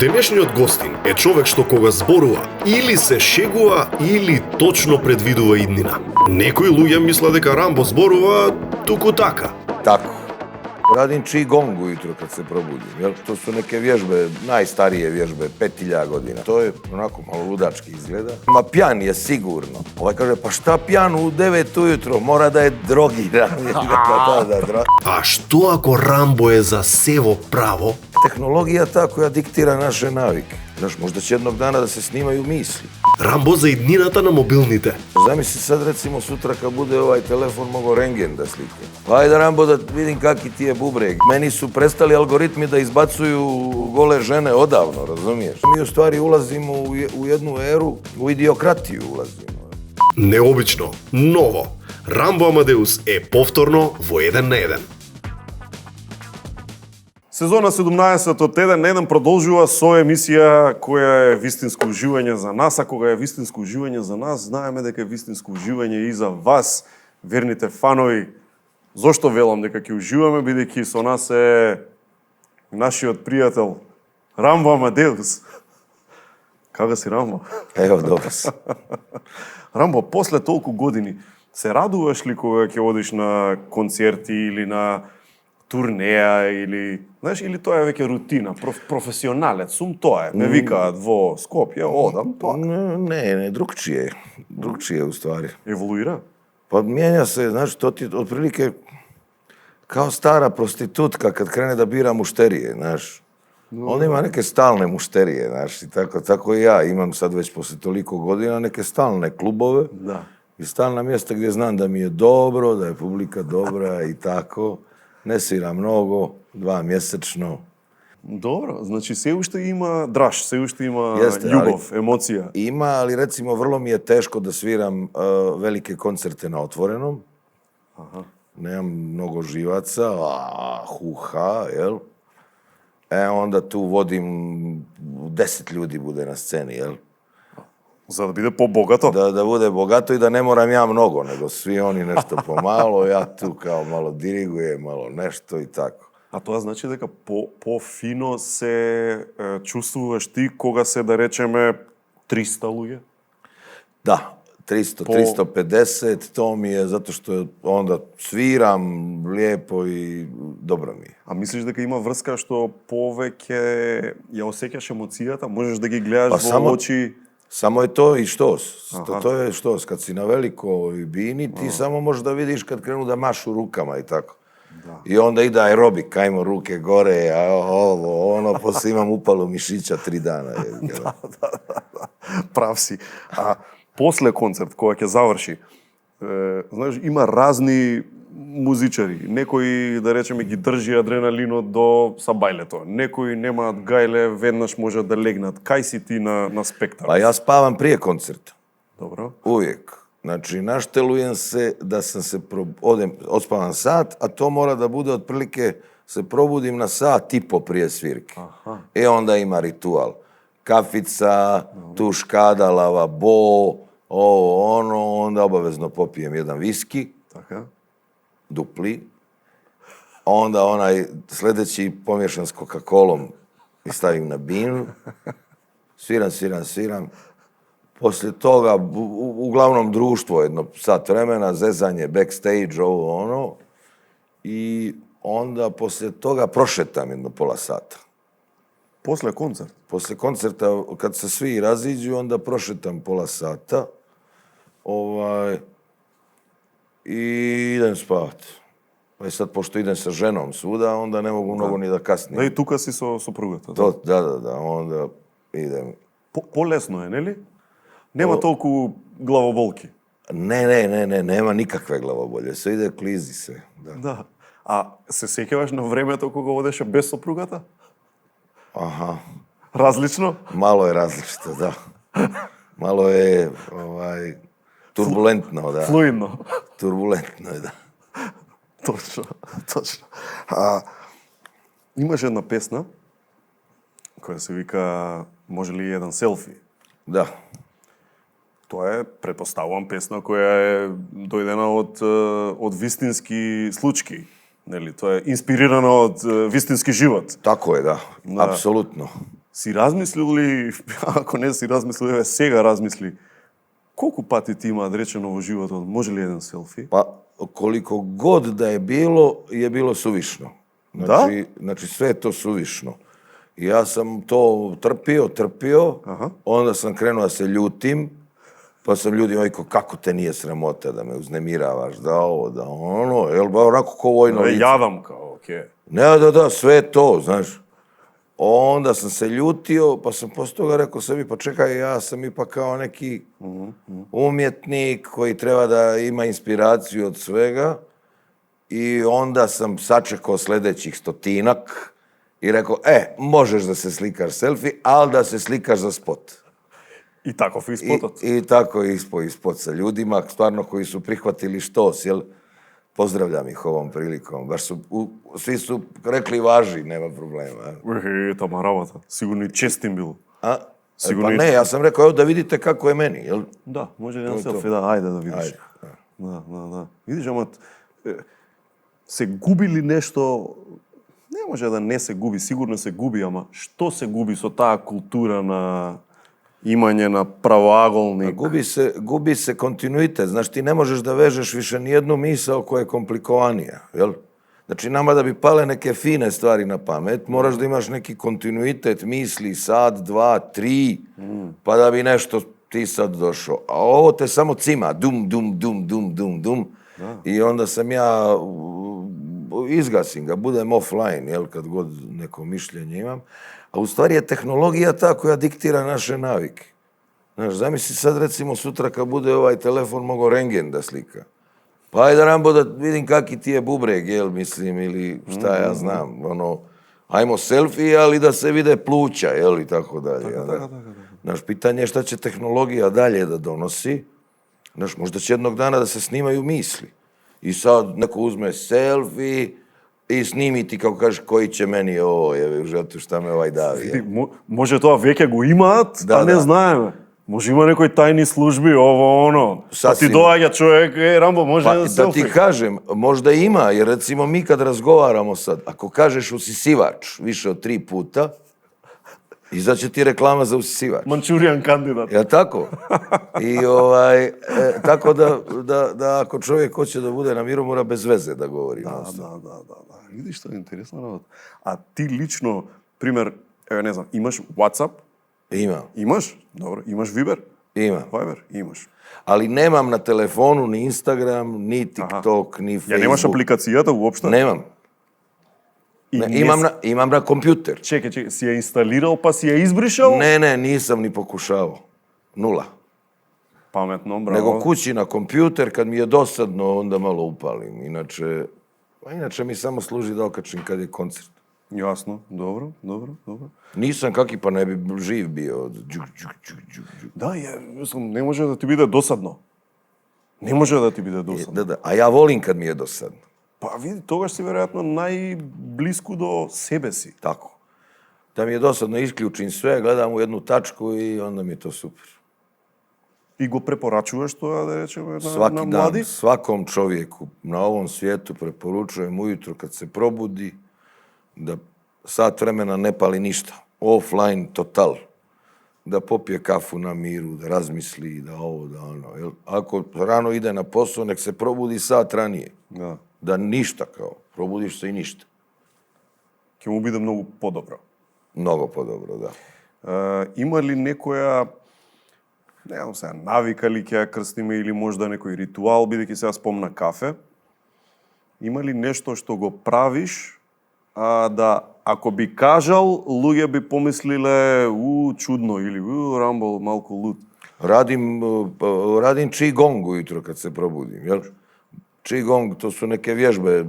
Денешниот гостин е човек што кога зборува или се шегува или точно предвидува иднина. Некои луѓе мислат дека Рамбо зборува туку така. Tako. Radim Qigong ujutro kad se probudim, jel? To su neke vježbe, najstarije vježbe, 5000 godina. To je onako malo ludački izgleda. Ma pjan je sigurno. Ovaj kaže, pa šta pjan u 9 ujutro? Mora da je drogiran. А што ако Рамбо е за сево право? Tehnologija ta koja diktira naše navike. Znaš, možda će jednog dana da se snimaju misli. Рамбо за иднината на мобилните. Zamisli sad recimo sutra kad bude ovaj telefon mogo rengen da slike. Pa ajde Rambo da vidim kaki ti je bubreg. Meni su prestali algoritmi da izbacuju gole žene odavno, razumiješ? Mi u stvari ulazimo u jednu eru, u idiokratiju ulazimo. Необично, ново. Рамбо Амадеус е повторно во 1 на 1. Сезона 17 од 1 на 1 продолжува со емисија која е вистинско уживање за нас, а кога е вистинско уживање за нас, знаеме дека е вистинско уживање и за вас, верните фанови. Зошто велам дека ќе уживаме, бидејќи со нас е нашиот пријател Рамбо Амадеус. Кога си, Рамбо? Evo, dobro sam. Рамбо, после толку години, се радуваш ли кога ќе одиш на концерти или на турнеја или, знаеш, или тоа е веќе рутина, професионалец, сум тоа е. Ме викаат во Скопје, одам, тоа. Ne, drugčije u stvari. Еволуира? Pa mijenja se, znaš, to ti otprilike kao stara prostitutka kad krene da bira mušterije, znaš. Ona ima neke stalne mušterije, znaš, i tako i ja imam sad već posle toliko godina neke stalne klubove Da. i stalna mjesta gdje znam da mi je dobro, da je publika dobra i tako. Ne sviram mnogo, 2 mjesečno. Добро, значи се уште има драж, се уште има Jeste, љубов, емоција. Ima, ali recimo vrlo mi je teško da sviram velike koncerte na otvorenom. Аха. Nemam mnogo živaca, huha, jel? Onda tu vodim 10 ljudi bude na sceni, jel? За да биде побогато. Da bude bogato i da ne moram ja mnogo, nego svi oni nešto pomalo, ja tu kao malo dirigujem, malo nešto i tako. А тоа значи дека по-фино се чувствуваш ти кога се, да речеме, 300 луѓе? Da, 300, 350, to mi je zato što onda sviram lijepo i dobro mi je. А мислиш дека има врска што повеќе ја осеќаш емоцијата, можеш да ги гледаш Па во само- очи? Samo je to i štos. Aha. To je štos. Kad si na velikoj bini, ti samo možeš da vidiš kad krenu da mašu rukama i tako. Da. I onda ide aerobik, ajmo ruke gore, a ovo, ono, poslije imam upalu mišića 3 dana. Прав си. А после концерт, кога ќе заврши, знаеш, има разни музичари. Некои, да речеме, ги држи адреналинот до сабајлето. Некои немаат гајле, веднаш можат да легнат. Кај си ти на спектар? Pa ja spavam prije koncerta. Добро. Uvijek. Znači, naštelujem se da sam se, odspavam sat, a to mora da bude otprilike, se probudim na sat i po prije svirke. Aha. Onda ima ritual. Kafica, tuš kadalava, bo, ovo, ono, onda obavezno popijem jedan viski, Така. dupli, onda onaj sljedeći pomiješan s Coca-Colom i stavim na binu, sviram. Poslije toga, uglavnom društvo, jedno sat vremena, zezanje, backstage, ovo, ono, i onda poslije toga prošetam jedno pola sata. После концерт. Poslije koncerta, kad se svi raziđu, onda prošetam pola sata, i idem spavat. Pa sad, pošto idem sa ženom svuda, onda ne mogu mnogo ni da kasnim. Да и тука си со сопругата. Da, onda idem. Полесно е, нели? Нема толку главоболки. Ne, nema nikakve glavobolje, sve ide klizi se. Da. Да. А се сеќаваш на времето кога одеше без сопругата? Aha, Различно? malo je različito, da. Malo je turbulentno, da. Флуидно. Turbulentno je, da. Точно. Имаш една песна која се вика "Може ли еден селфи?" Da. Тоа е, претпоставувам, песна која е дојдена од вистински случаи. Нели, тоа е инспирирано од вистински живот. Tako je, da. Da. Apsolutno. Си размислил ли, ако не си размислил, еве сега размисли, колку пати ти имаат речено во животот, може ли еден селфи? Pa koliko god da je bilo suvišno. Znači sve je to suvišno. I ja sam to trpio, onda sam krenuo da se ljutim, pa sam ljudima rekao, kako te nije sramota da me uznemiravaš, da ovo, da ono, jel ba onako ko vojno lice. Јадам као, окей. Ne, da, sve je to, znaš. Onda sam se ljutio, pa sam posle toga rekao sebi, pa čekaj, ja sam ipak kao neki umjetnik koji treba da ima inspiraciju od svega. I onda sam sačekao sljedećih 100 i rekao, možeš da se slikaš selfie, ali da se slikaš za spot. I tako i spotot. I tako ispod sa ljudima, stvarno koji su prihvatili štos, jel? Pozdravljam ih ovom prilikom. Baš svi su rekli važi, nema problema. Tamo работа. Сигурно и честим било. Pa ne, ja sam rekao, evo da vidite kako je meni, jel? Да, може еден селфи, да, ајде да видиш. Да. Видиш, ама се губи ли нешто? Не може да не се губи, сигурно се губи, ама што се губи со таа култура на imanje na pravoaголник? Gubi se kontinuitet. Znaš, ti ne možeš da vežeš više nijednu misao koja je komplikovanija, jel? Znači, nama da bi pale neke fine stvari na pamet, moraš da imaš neki kontinuitet misli, sad, 2, 3, pa da bi nešto ti sad došao. A ovo te samo cima, dum. I onda sam ja, izgasim ga, budem offline, jel, kad god neko mišljenje imam. A u stvari je tehnologija ta koja diktira naše navike. Znaš, zamisli sad recimo sutra kad bude ovaj telefon mogo rentgen da slika. Pa ajde Rambo da vidim kaki ti je bubreg, jel, mislim, ili šta ja znam, ajmo selfie, ali da se vide pluća, jel, i tako dalje. Znaš, pitanje je šta će tehnologija dalje da donosi. Znaš, možda će jednog dana da se snimaju misli. I sad neko uzme selfie i snimi ti, kako kažeš, koji će meni ovo, želite šta me ovaj davi. Може тоа веќе го имаат, а не знаеме. Може има некои тајни служби, ово, оно. А ти доаѓа човек, Рамбо, може Pa да da селфи. ti kažem, možda ima, jer recimo mi kad razgovaramo sad, ako kažeš usisivač više od 3 puta, izaće ti reklama za usisivač. Манчуријан кандидат. Jel tako? I tako da ako čovjek hoće da bude na miru, mora bez veze da govori. Da. Видиш што е интересна работа. А ти лично, пример, еве не знам, имаш WhatsApp? Imam. Имаш? Добро. Имаш Viber? Imam. Viber? Имаш. Ali nemam na telefonu ni Instagram, ni TikTok, ni Facebook. Ја немаш апликацијата уопште? Nemam. Imam na kompjuter. Чекај, си ја инсталирал па си ја избришал? Ne, nisam ni pokušavao. 0. Pametno, bravo. Nego kući na kompjuter, kad mi je dosadno, onda malo upalim. Inače mi samo služi da okačim kad je koncert. Јасно, добро. Nisam kaki pa ne bi živ bio od džuk. Да, не може да ти биде досадно. Не може да ти биде досадно. Da. A ja volim kad mi je dosadno. Па види, тогаш си веројатно најблиску до себе си. Tako. Da mi je dosadno, isključim sve, gledam u jednu tačku i onda mi je to super. И го препорачуваш тоа, да речеме, на Svaki dan, млади? svakom čovjeku na ovom svijetu preporučujem ujutro kad se probudi da sat vremena ne pali ništa. Offline, total. Da popije kafu na miru, da razmisli, da ovo, da ono. Jel? Ako rano ide na posao, nek se probudi sat ranije. Да. Da ništa kao. Probudiš se i ništa. Ќе му биде многу подобро. Mnogo podobro, da. Има ли некоја, не знам сега, навика ли ќе ја крстиме или можда некој ритуал, бидејќи сега спомна кафе? Има ли нешто што го правиш, да ако би кажал, луѓе би помислиле, чудно, или Рамбо малку луд? Radim Qigong ujutro kad se probudim, jel? Qigong, to su neke vježbe,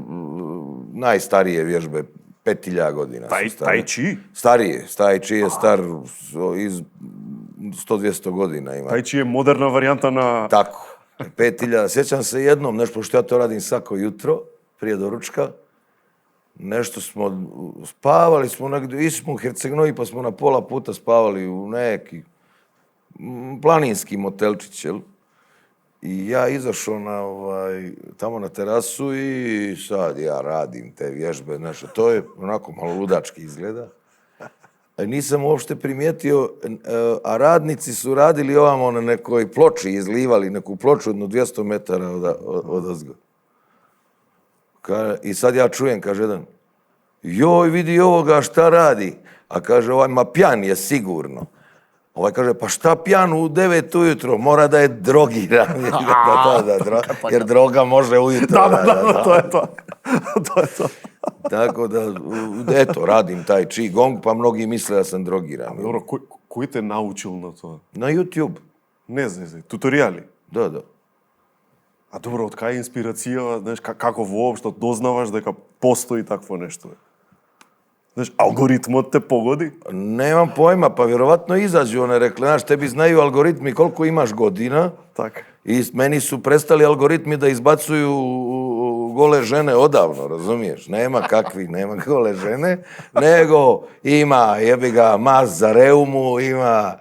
najstarije vježbe, 5000 godina. Tai Chi? Starije. Tai Chi je star iz 100-200 godina ima. Tai Chi je moderna varijanta na... Tako. 5000. Sjećam se jednom, nešto, pošto ja to radim svako jutro, prije doručka, nešto smo, spavali smo negdje, išli smo u Herceg-Novi, pa smo na pola puta spavali u neki planinski motelčić, jel? I ja izašao tamo na terasu i sad ja radim te vježbe, nešto. To je onako malo ludački izgleda. nisam uopšte primijetio, a radnici su radili ovamo na nekoj ploči, izlivali neku ploču jedno 200 metara odozgo. I sad ja čujem, kaže jedan, joj, vidi ovoga šta radi. A kaže, ovaj, ma pjan je sigurno. Ovaj kaže, pa šta pjan u 9 ujutro? Mora da je drogiran. Jer droga može ujutro. Da, to je to. To je to. Tako da, eto, radim taj Qigong, pa mnogi misle da sam drogiran. Dobro, koji te naučil na to? Na YouTube. Ne znam, tutoriali? Da. A dobro, od kaj je inspiracija, znaš, kako uopšte doznavaš дека postoji takvo nešto? Znaš, algoritmot te pogodi? Nemam pojma, pa vjerovatno izađu one rekli, znaš, tebi znaju algoritmi koliko imaš godina. Tak. I meni su prestali algoritmi da izbacuju gole žene odavno, razumiješ? Nema gole žene, nego ima, jebi ga, maz za reumu, ima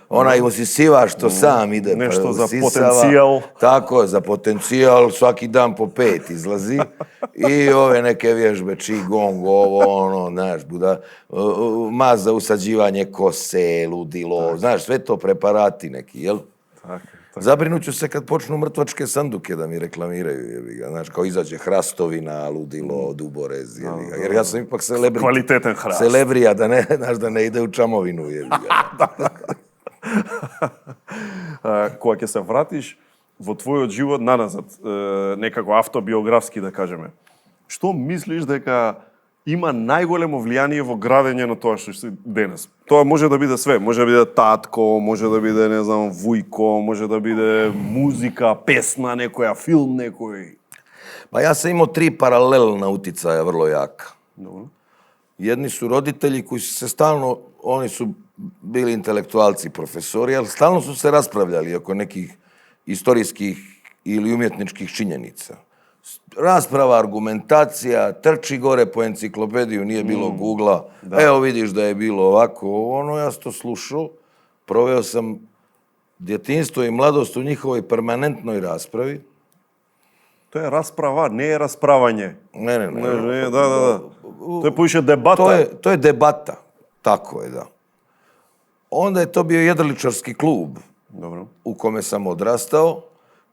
onaj usisiva što sam ide. Nešto za potencijal. Tako, za potencijal, svaki dan po 5 izlazi. I ove neke vježbe, Qigong, ovo, ono, znaš, maz za usađivanje kose, ludilo, znaš, sve to preparati neki, jel? Tako. Zabrinut ću se kad počnu mrtvačke sanduke da mi reklamiraju, jebi ga, znaš, kao izađe hrastovina, ludilo, duborez, jebi ga, jer ja sam ipak kvalitetan hrast. Celebrija, da ne ide u čamovinu, jebi ga. Кога ќе се вратиш во твојот живот наназад, некако автобиографски да кажеме, што мислиш дека има најголемо влијание во градење на тоа што си денес? Тоа може да биде све, може да биде татко, може да биде, не знам, вујко, може да биде музика, песна некоја, филм некој. Pa ja sam imao 3 paralelna uticaja vrlo jaka. Dobro. Jedni su roditelji koji su se stalno, oni su bili intelektualci, profesori, ali stalno su se raspravljali oko nekih istorijskih ili umjetničkih činjenica. Rasprava, argumentacija, trči gore po enciklopediju, nije bilo Googla. Evo vidiš da je bilo ovako, ono, ja sam to slušao. Proveo sam djetinjstvo i mladost u njihovoj permanentnoj raspravi. To je rasprava, не е расправање. Ne. Да. To je poviše debata. To je debata, tako je, da. Onda je to bio jedriličarski klub. Dobro. U kome sam odrastao,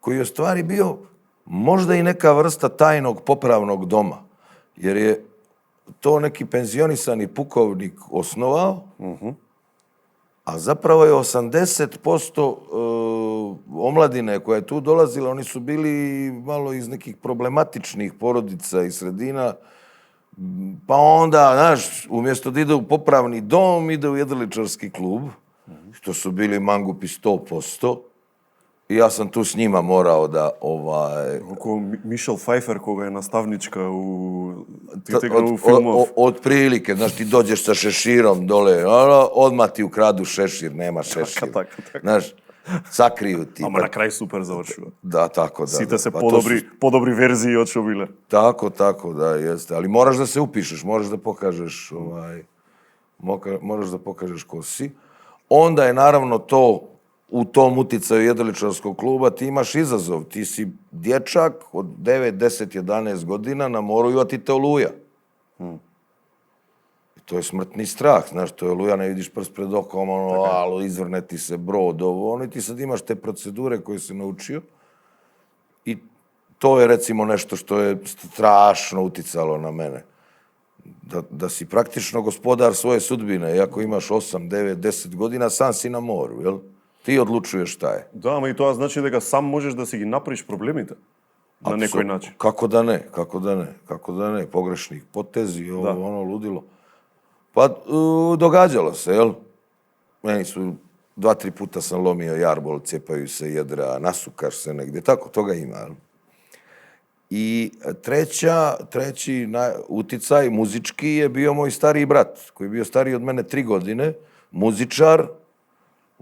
koji je u stvari bio možda i neka vrsta tajnog popravnog doma. Jer je to neki penzionisani pukovnik osnovao, a zapravo je 80% omladine koja je tu dolazila, oni su bili malo iz nekih problematičnih porodica i sredina, pa onda, znaš, umjesto da ide u popravni dom, ide u jedriličarski klub, što su bili mangupi 100%. I ja sam tu s njima morao da... Oko Michelle Pfeiffer, koga je nastavnička u filmov. Od prilike, znaš, ti dođeš sa šeširom dole, odmah ti ukradu šešir, nema šešir. Tako. Znaš, sakriju ti. Ама на крај супер завршува. Da, tako da. Сите се подобри верзии од што биле. Tako, da, jeste. Ali moraš da se upišeš, moraš da pokažeš ko si. Onda je naravno to, u tom uticaju jedriličarskog kluba, ti imaš izazov. Ti si dječak od 9, 10, 11 godina na moru i ti te oluja. I to je smrtni strah, znaš, to je oluja, ne vidiš prst pred okom, alo, izvrne ti se brod, ono, i ti sad imaš te procedure koje si naučio. I to je recimo nešto što je strašno uticalo na mene. Da si praktično gospodar svoje sudbine, iako imaš 8, 9, 10 godina, sam si na moru, jel? Ti odlučuješ šta je. Да, ама и тоа значи дека сам можеш да си ги направиш проблемите на некој начин. Kako da ne, pogrešnih potezi, ono ludilo. Pa događalo se, jel? Meni su 2-3 puta sam lomio jarbol, cijepaju se jedra, nasukaš se negdje, tako, toga ima, jel? I treći uticaj muzički je bio moj stariji brat, koji je bio stariji od mene 3 godine, muzičar.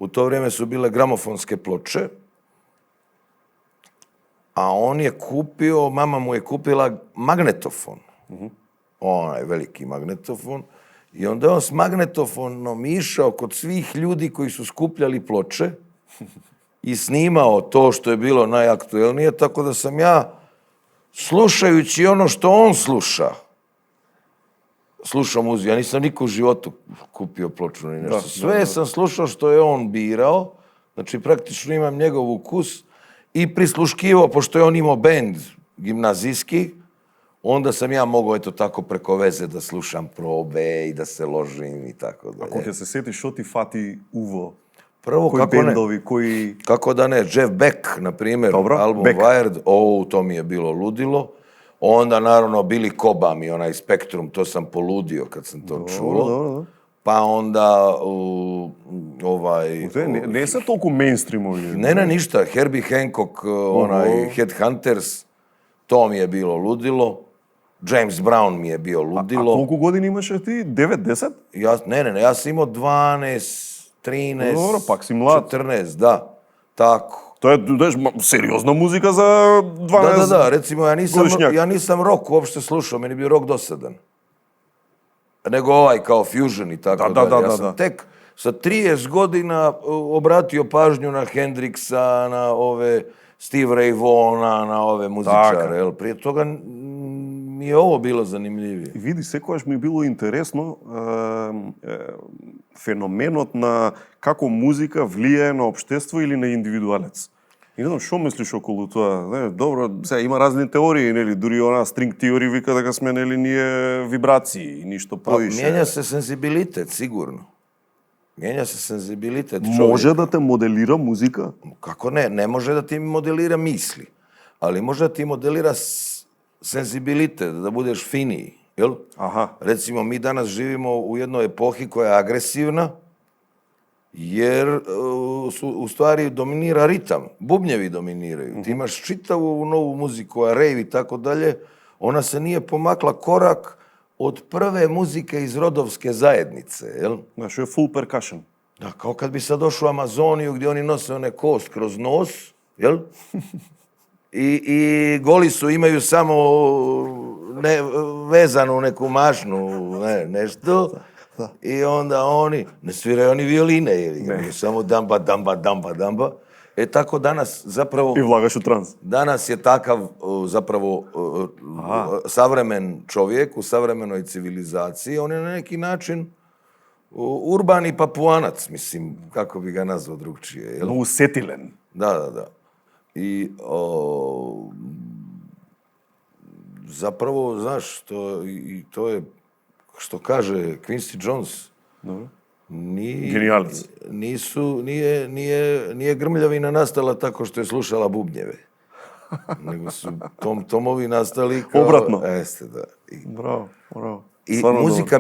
U to vrijeme su bile gramofonske ploče, a on je kupio, mama mu je kupila magnetofon. Onaj veliki magnetofon. I onda je on s magnetofonom išao kod svih ljudi koji su skupljali ploče i snimao to što je bilo najaktuelnije, tako da sam ja, slušajući ono što on sluša, slušao muziku. Ja nisam niko u životu kupio ploču ni nešto. Sve sam slušao što je on birao. Znači, praktično imam njegov ukus i prisluškivao, pošto je on imao bend gimnazijski, onda sam ja mogao eto tako preko veze da slušam probe i da se ložim i tako dalje. Ako se setiš, što ti fati uvo? Prvo, Koji kako bendovi, ne? koji... Kako da ne? Jeff Beck, na primjer, Dobro, album Beck. Wired, to mi je bilo ludilo. Onda, naravno, Billy Cobham i onaj Spektrum, to sam poludio kad sam to čuo. Dobro. Pa onda, Ne са толку мейнстримови. Ne, ništa. Herbie Hancock, onaj Headhunters, to mi je bilo ludilo. James Brown mi je bio А ludilo. колку години имаше ти? 9-10? Ja sam imao 12, 13, Dobro, pak si mlad. 14, da. Tako. Тоа е сериозна музика за 12. Da, recimo godišnjak. ja nisam rock uopšte slušao, meni je bio rock dosadan. Nego ovaj kao fusion i tako dalje. Ja sam tek sa 30 godina obratio pažnju na Hendrixa, na ove Steve Ray Vaughana, na ove muzičare. Jel? Prije toga mi je ovo bilo zanimljivije. И види, секогаш ми било интересно феноменот на како музика влијае на општество или на индивидуалец. И не знам, што мислиш околу тоа? Не, добро, сега има разни теории, нели, дури она стринг теорија вика дека сме, нели, ние вибрации и ништо повише. Mijenja se senzibilitet, sigurno. Mijenja se senzibilitet čovjeka. Може да те моделира музика? Kako ne? Ne može da ti modelira misli, ali može da ti modelira senzibilitet, da budeš finiji, jel? Аха. Recimo, mi danas živimo u jednoj epohi koja je agresivna, jer u stvari dominira ritam, bubnjevi dominiraju. Ti imaš čitavu novu muziku, a rave i tako dalje, ona se nije pomakla korak od prve muzike iz rodovske zajednice, jel? Знаеш, е full percussion. Da, kao kad bi sad došao u Amazoniju gdje oni nose one kost kroz nos, jel? I goli su, imaju samo vezanu neku mašnu, nešto. I onda oni, ne sviraju oni violine, ili samo damba, damba, damba, damba. Tako danas zapravo... И влагаш у транс. Danas je takav zapravo savremen čovjek u savremenoj civilizaciji. On je na neki način urbani papuanac, mislim, kako bi ga nazvao drugčije. Jel? Много сетилен. Da. I zapravo, znaš, to je, što kaže Quincy Jones, Genijalac. nije grmljavina nastala tako što je slušala bubnjeve. Nego su tomovi nastali kao... Obratno. Jeste, da. Браво. I Stvarno muzika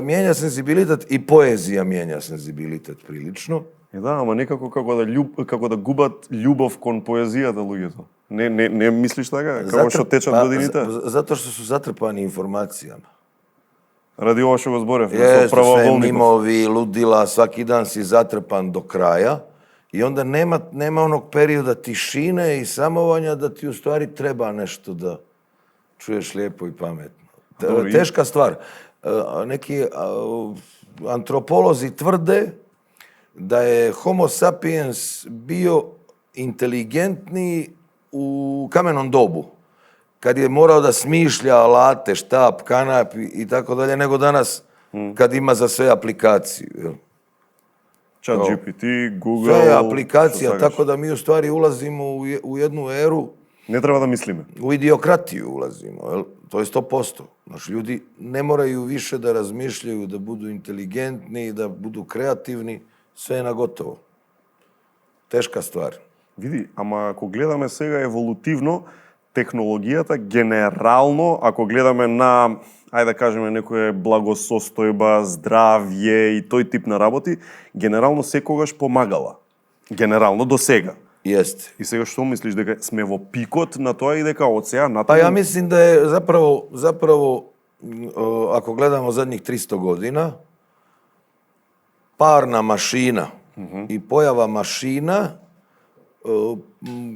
mijenja senzibilitet i poezija mijenja senzibilitet prilično. Да, ама некако како да губат љубов кон поезијата луѓето. Не мислиш така? Како што течат годините? Zato što su zatrpani informacijama. Ради ова што го зборевме, со Jeste, sve правоvolников. mimovi, ludila, svaki dan si zatrpan do kraja i onda nema onog perioda tišine i samovanja da ti u stvari treba nešto da čuješ lijepo i pametno. Teška stvar. Neki antropolozi tvrde da je Homo sapiens bio inteligentniji u kamenom dobu, kad je morao da smišlja alate, štap, kanap i tako dalje, nego danas kad ima za sve aplikaciju. Jel? Chat GPT, Google... Sve je aplikacija, tako da mi u stvari ulazimo u jednu eru... Не треба да мислиме. U idiokratiju ulazimo, jel? To je 100%. Znači, ljudi ne moraju više da razmišljaju, da budu inteligentni, da budu kreativni, sve je na gotovo. Teška stvar. Види, ама ако гледаме сега еволутивно, технологијата генерално, ако гледаме на, ајде да кажеме, некоја благосостојба, здравје и тој тип на работи, генерално секогаш помагала. Генерално до сега. Jeste. И сега што мислиш, дека сме во пикот на тоа и дека од сега натаму... Pa ja mislim da je zapravo ako gledamo zadnjih 300 godina, parna mašina i pojava mašina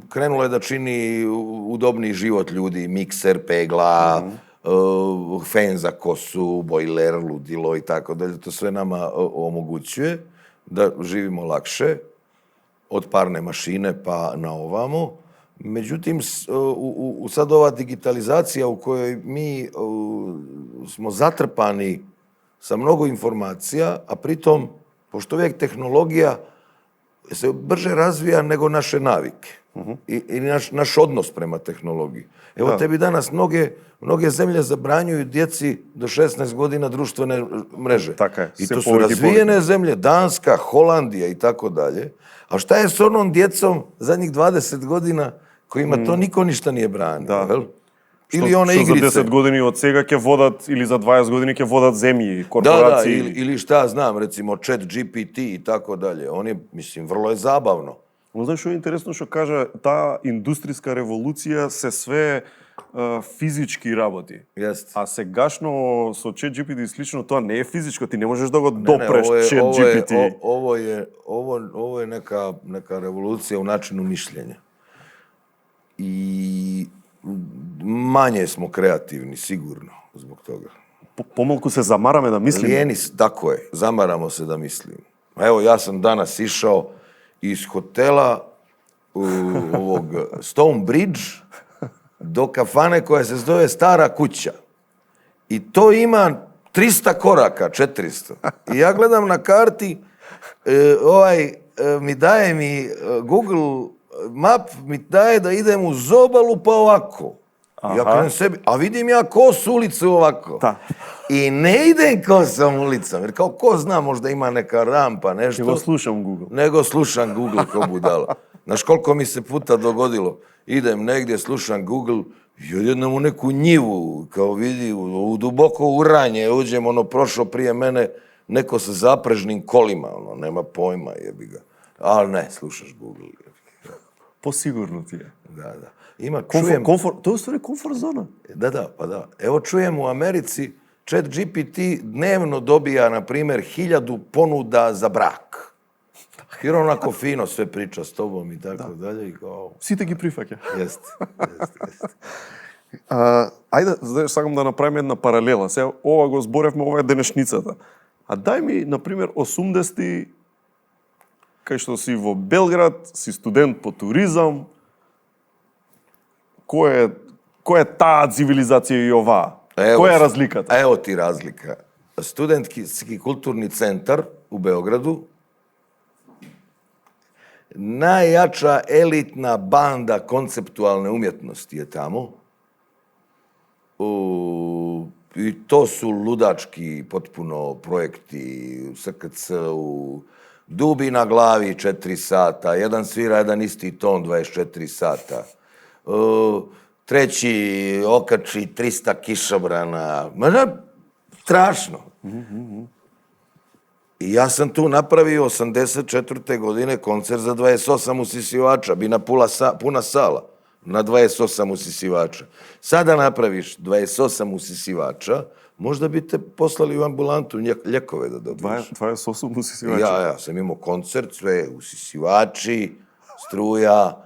krenulo je da čini udobniji život ljudi, mikser, pegla, fen za kosu, bojler, ludilo i tako dalje. To sve nama omogućuje da živimo lakše od parne mašine pa na ovamo. Međutim, sad ova digitalizacija u kojoj mi smo zatrpani sa mnogo informacija, a pritom, pošto uvijek tehnologija se brže razvija nego naše navike i naš odnos prema tehnologiji. Evo tebi danas mnoge zemlje zabranjuju djeci do 16 godina društvene mreže. Tako je, I sve to su povijek i razvijene zemlje, Danska, Holandija i tako dalje. A šta je s onom djecom zadnjih 20 godina kojima to niko ništa nije branio? Jel? Ili one igrice. Za 10 godini od сега ќе водат, или за 20 години ќе водат земји, корпорации. Da, ili šta znam, recimo Chat GPT i tako dalje. On je, mislim, vrlo je zabavno. Но знаеш што е интересно што кажа, таа индустријска револуција се све физички работи. Jest. А сегашно со Chat GPT и слично тоа не е физичко, ти не можеш да го допреш Chat GPT. Ovo je neka revolucija u načinu mišljenja. I manje smo kreativni, sigurno, zbog toga. Помалку се замараме да мислиме. Lijeni, tako je, zamaramo se da mislimo. Evo, ja sam danas išao iz hotela ovog Stone Bridge do kafane koja se zove Stara kuća. I to ima 300 koraka, 400. I ja gledam na karti, daje mi Google Map mi daje da idem uz obalu pa ovako. Ja krenem sebi, a vidim ja kos ulicu ovako. Da. I ne idem kosom ulicom, jer kao ko zna, možda ima neka rampa, nešto. Nego slušam Google. Nego slušam Google kao budala. Znaš koliko mi se puta dogodilo, idem negdje, slušam Google, i odjednom u neku njivu, kao vidi, u duboko uranje, uđem, prošao prije mene, neko sa zaprežnim kolima, nema pojma, jebi ga. Ali ne, slušaš Google. По-сигурно ти е. Da. Ima, To je u stvari komfort zona. Da. Evo čujem u Americi, Chat GPT dnevno dobija, na primjer, 1000 ponuda za brak. Jer onako fino sve priča s tobom i tako dalje. I kao... Сите ги прифаќа. Jeste. Ајде, знаеш, сакам да направиме една паралела. Сега, ова го зборевме, ова е денешницата. А дај ми, например, 80-ти, кај што си во Белград, си студент по туризам, кој е таа цивилизација и оваа? Која е разликата? Evo ti razlika. Studentski kulturni centar u Beogradu, najjača elitna banda konceptualne umjetnosti je tamo. I to su ludački potpuno projekti u SKC-u, dubi na glavi 4 sata, jedan svira jedan isti ton 24 sata. Treći okači 300 kišobrana. Strašno. I ja sam tu napravio 84. godine koncert za 28 usisivača. Bina puna sala na 28 usisivača. Sada napraviš 28 usisivača, možda bi te poslali u ambulantu ljekove da dobiješ. 28 usisivača? Ja sam imao koncert, sve usisivači, struja,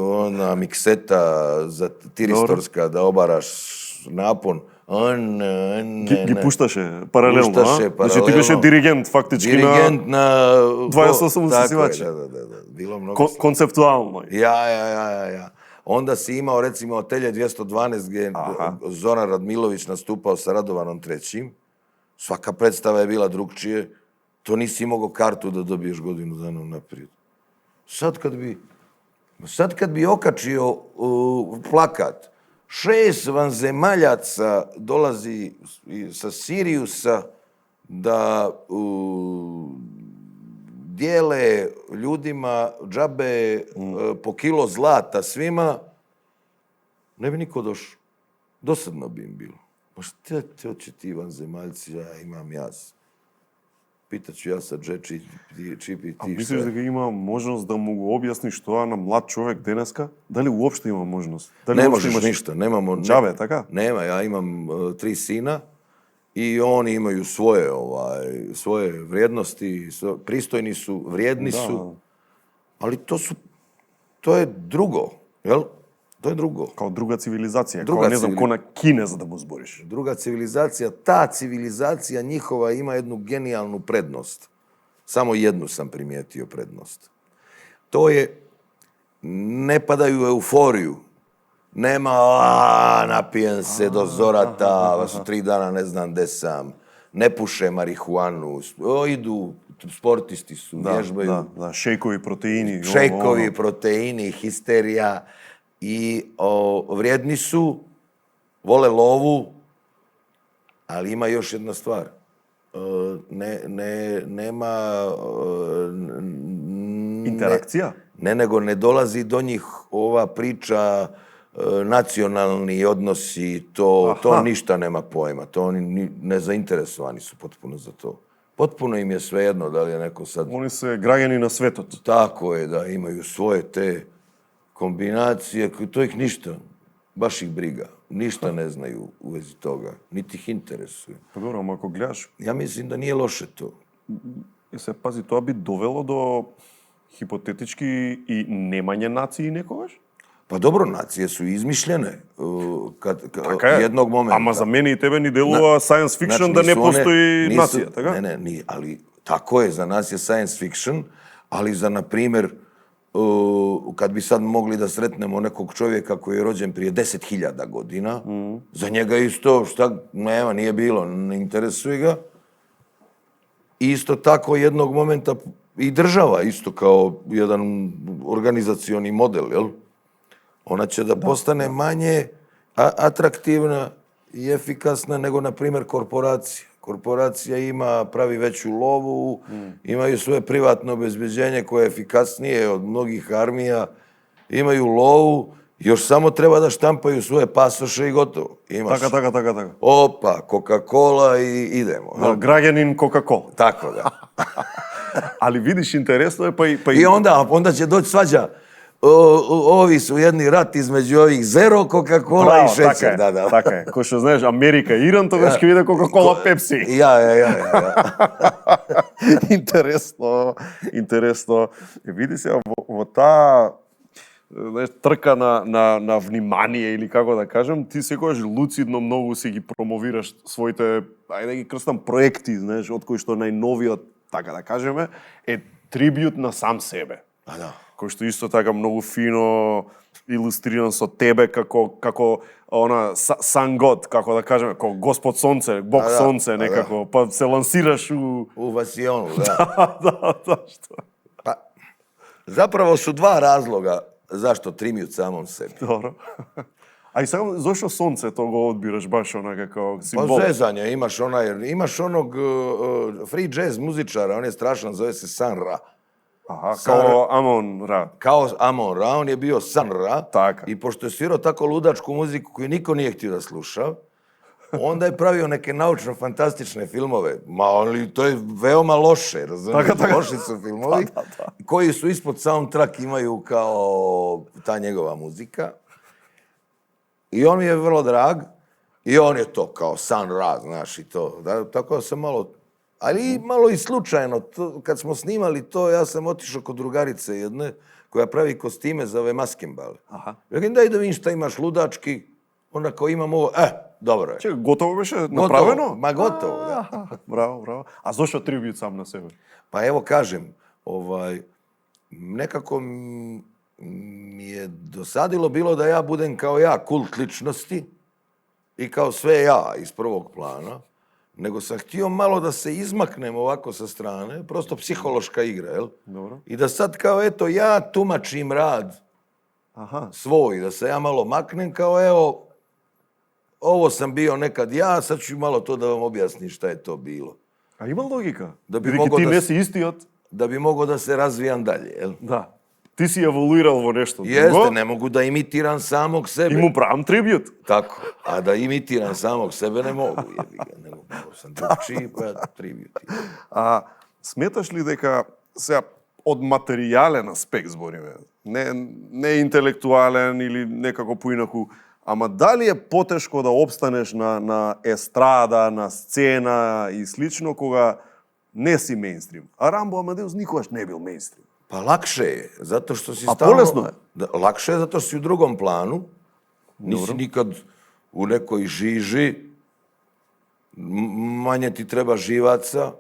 ona mikseta za tiristorska da obaraš napon. Ги пушташе паралелно, Значи ти беше диригент фактички на 28 усисивачи. Да. Bilo mnogo. Концептуално. Ja. Onda si imao, recimo, Atelje 212 gdje Zoran Radmilović nastupao sa Radovanom III. Svaka predstava je bila drugčije. To nisi mogao kartu da dobiješ godinu dana naprijed. Sad kad bi okačio plakat, 6 vanzemaljaca dolazi sa Siriusa da dijele ljudima džabe po kilo zlata svima, ne bi niko došao. Dosadno bi im bilo. Pa šta će ti vanzemaljci, ja imam jaz. Pitaću ja sad GPT. А мислиш дека има можност да му го објасниш тоа на млад човек денеска? Дали уопште има можност? Дали ne možeš ništa, nemamo... Džabe, така? Nema, ja imam 3 sina i oni imaju svoje vrijednosti, pristojni su, vrijedni su, ali to je drugo, jel? To je drugo. Kao druga civilizacija, kao ne znam, ko na Kineza da mu zboriš. Druga civilizacija, ta civilizacija njihova ima jednu genijalnu prednost. Samo jednu sam primijetio prednost. To je ne padaju u euforiju. Nema, napijem se do zorata, su 3 dana ne znam gde sam, ne puše marihuanu, idu, sportisti su, vježbaju. Da, šejkovi proteini. Šejkovi, proteini, histerija i vrijedni su, vole lovu, ali ima još jedna stvar. Nema... Interakcija? Nego ne dolazi do njih ova priča, nacionalni odnosi, to ništa nema pojma. To oni nezainteresovani su potpuno za to. Potpuno im je svejedno da li je neko sad... Oni se građani na svetot. Tako je, da imaju svoje te kombinacije, to ih ništa, baš ih briga. Ništa ne znaju u vezi toga, niti ih interesuje. Pa dobro, ako gledaš... Ja mislim da nije loše to. Се пази, тоа би довело до hipotetički i nemanje naciji nekogaš? Pa dobro, nacije su izmišljene jednog momenta. Ама за мене и тебе ни делува science fiction da ne postoji nacija, така? Ne, nije, ali tako je, za nas je science fiction, ali za, na primjer, kad bi sad mogli da sretnemo nekog čovjeka koji je rođen prije 10.000 godina, za njega isto, šta, nema, nije bilo, ne interesuje ga. Isto tako jednog momenta i država, isto kao jedan organizacioni model, jel? Ona će da postane manje atraktivna i efikasna nego, na primjer, korporacija. Korporacija pravi veću lovu, imaju svoje privatno obezbeđenje koje je efikasnije od mnogih armija, imaju lovu, još samo treba da štampaju svoje pasoše i gotovo. Imaš, Така. opa, Coca-Cola i idemo. Građanin Coca-Cola. Tako da. Ali vidiš, interesno je, pa I onda će doći svađa. Ovi su jedni rat između ovih zero Coca-Cola i šećer. Така е. Кој што знаеш, Америка и Иран, тогаш ќе биде Coca-Cola, Pepsi. Ja. Интересно. Види се, во таа трка на внимание, или како да кажем, ти секогаш луцидно многу си ги промовираш своите, ајде да ги крстам, проекти, знаеш, од кои што најновиот, така да кажеме, е трибют на сам себе. Да. Кој што исто така многу фино илустриран со тебе како она Sun God, како да кажеме, како Господ Сонце, Бог Сонце некако, па се лансираш u Vasionu, da. Што? Pa, zapravo su 2 razloga zašto trimjut samom sebi. Добро. А и сега зошто сонцето го одбираш баш онака како символ? Pa zezanje, imaš onog free jazz muzičara, on je strašan, zove se Sun Ra. Аха, као Амон Ра. Kao Amon Ra, on je bio Sun Ra. Така. I pošto je svirao tako ludačku muziku koju niko nije htio da sluša, onda je pravio neke naučno-fantastične filmove. Ali to je veoma loše, razumiješ? Loši su filmovi koji su ispod soundtrack imaju kao ta njegova muzika. I on mi je vrlo drag. I on je to kao Sun Ra, znaš, i to. Tako da sam malo i slučajno. Kad smo snimali to, ja sam otišao kod drugarice jedne koja pravi kostime za ove maskembale. Rekam, daj da vidim šta imaš ludački. Ona kao imam ovo, dobro je. Готово беше направено? Gotovo, da. Браво. А зошто трибют сам на себе? Pa evo kažem, nekako mi je dosadilo bilo da ja budem kao ja kult ličnosti i kao sve ja iz prvog plana, nego sam htio malo da se izmaknem ovako sa strane, prosto psihološka igra, jel? Dobro. I da sad kao eto ja tumačim rad svoj, da se ja malo maknem kao evo, ovo sam bio nekad ja, sad ću malo to da vam objasnim šta je to bilo. А има логика. Да би Бидејќи могол ти да не с- си истиот. Da bi mogao da se razvijam dalje, jel? Да. Ти си еволуирал во нешто Jeste, друго ne mogu da imitiram samog sebe. и му правам трибют. Tako. A da imitiram samog sebe ne mogu. Jebi ga, ne mogu. Malo sam drugčiji, pa tribut. А сметаш ли дека сега од материјален аспект збориме, не интелектуален или некако поинаку, ама дали е потешко да опстанеш на естрада, на сцена и слично кога не си мејнстрим? А Рамбо Амадеус никогаш не бил мејнстрим. Pa lakše je, zato što si A stalno... bolesno je? Da, lakše je zato što si u drugom planu. Nisi nikad u nekoj žiži. Manje ti treba živaca.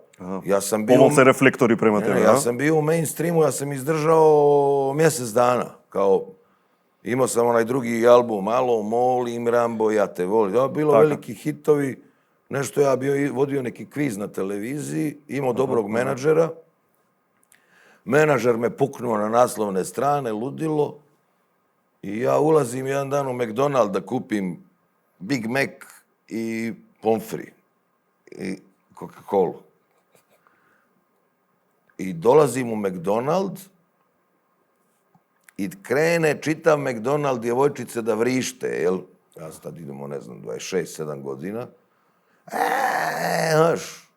Ja sam bio... Помал се рефлектори према Ne, тебе, ja sam bio u mainstreamu, ja sam izdržao mjesec dana. Kao, imao sam onaj drugi album, Alo, molim, Rambo, ja te volim. Ja, bilo Tako. veliki hitovi, nešto ja bio vodio neki kviz na televiziji, imao dobrog menadžera. Menadžer me puknuo na naslovne strane, ludilo. I ja ulazim jedan dan u McDonald's da kupim Big Mac i pomfri i Coca-Colu. I dolazim u McDonald's i krene čitav McDonald's djevojčice da vrište, jel? Ja sad idemo, ne znam, 26-7 godina. Znaš.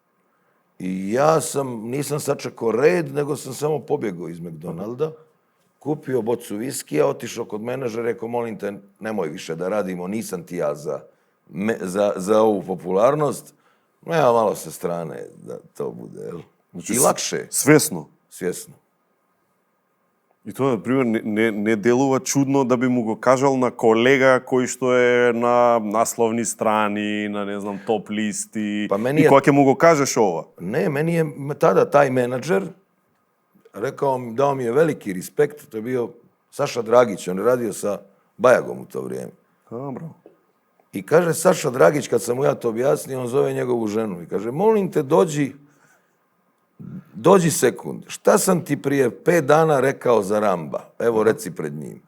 I ja nisam sačekao red, nego sam samo pobjegao iz McDonald'a, kupio bocu viskija, otišao kod menadžera, rekao, molim te, nemoj više da radimo, nisam ti ja za ovu popularnost. Nema malo sa strane da to bude, jel? I lakše. Свесно. Svjesno. И тоа, например, не делува чудно да би му го кажал на колега кој што е на насловни страни, на, не знам, топ листи, Па мене и е- кога ќе му го кажеш ова? Ne, meni je tada taj menadžer dao mi je veliki respekt, to je bio Saša Dragić, on je radio sa Bajagom u to vrijeme. Bravo. I kaže Saša Dragić, kad sam mu ja to objasnio, on zove njegovu ženu i kaže, molim te, dođi sekund, šta sam ti prije 5 dana rekao za Ramba? Evo, reci pred njim.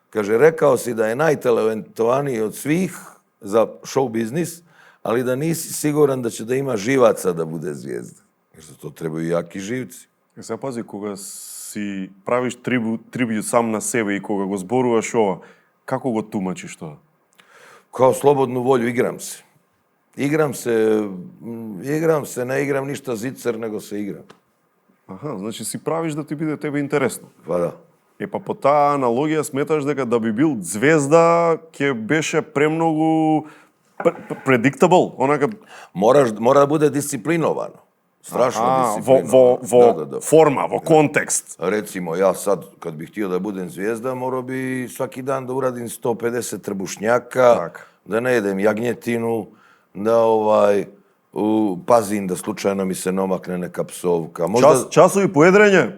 Kaže, rekao si da je najtalentovaniji od svih za show biznis, ali da nisi siguran da će da ima živaca da bude zvijezda. Jer za to trebaju jaki živci. Е, сега пази, кога си правиш трибют сам на себе и кога го зборуваш ова, како го тумачиш тоа? Kao slobodnu volju igram se. Igram se, ne igram ništa zicer, nego se igram. Аха, значи си правиш да ти биде тебе интересно. Pa da. Е, па по таа аналогија сметаш дека да би бил звезда ќе беше премногу predictable, онака Mora da bude disciplinovano. Strašno во disciplinovano. Da. форма, во контекст. Recimo, ja sad, kad bih htio da budem zvijezda, morao bi svaki dan da uradim 150 trbušnjaka, Tak. da ne jedem jagnjetinu, da pazim da slučajno mi se nomakne neka psovka. Časovi pojedrenje?